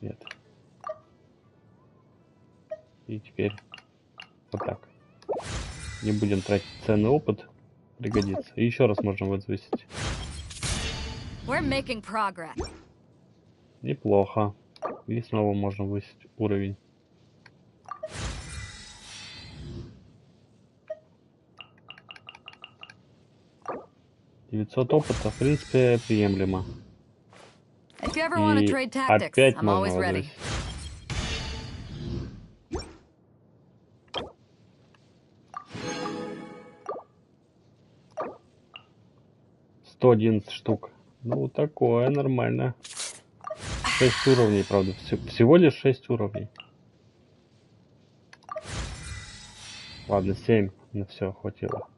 A: Нет. И теперь вот так. Не будем тратить ценный опыт. Пригодится. И еще раз можно возвысить. Неплохо. И снова можно повысить уровень. $900 опыта, в принципе, приемлемо. И опять можно возвысить. 111 штук. Ну, такое нормально. 6 уровней, правда. Всего лишь 6 уровней. Ладно, 7. На все хватило.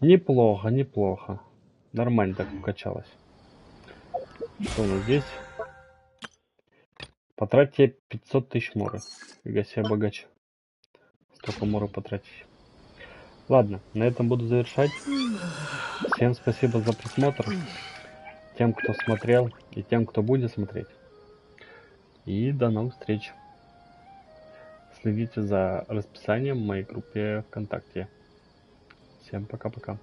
A: Неплохо, неплохо. Нормально так укачалось. Что у нас здесь? Потратьте 500 тысяч моры. Фига себе, богач. Столько моры потратить. Ладно, на этом буду завершать. Всем спасибо за просмотр. Тем, кто смотрел, и тем, кто будет смотреть. И до новых встреч. Следите за расписанием в моей группе ВКонтакте. Всем пока-пока.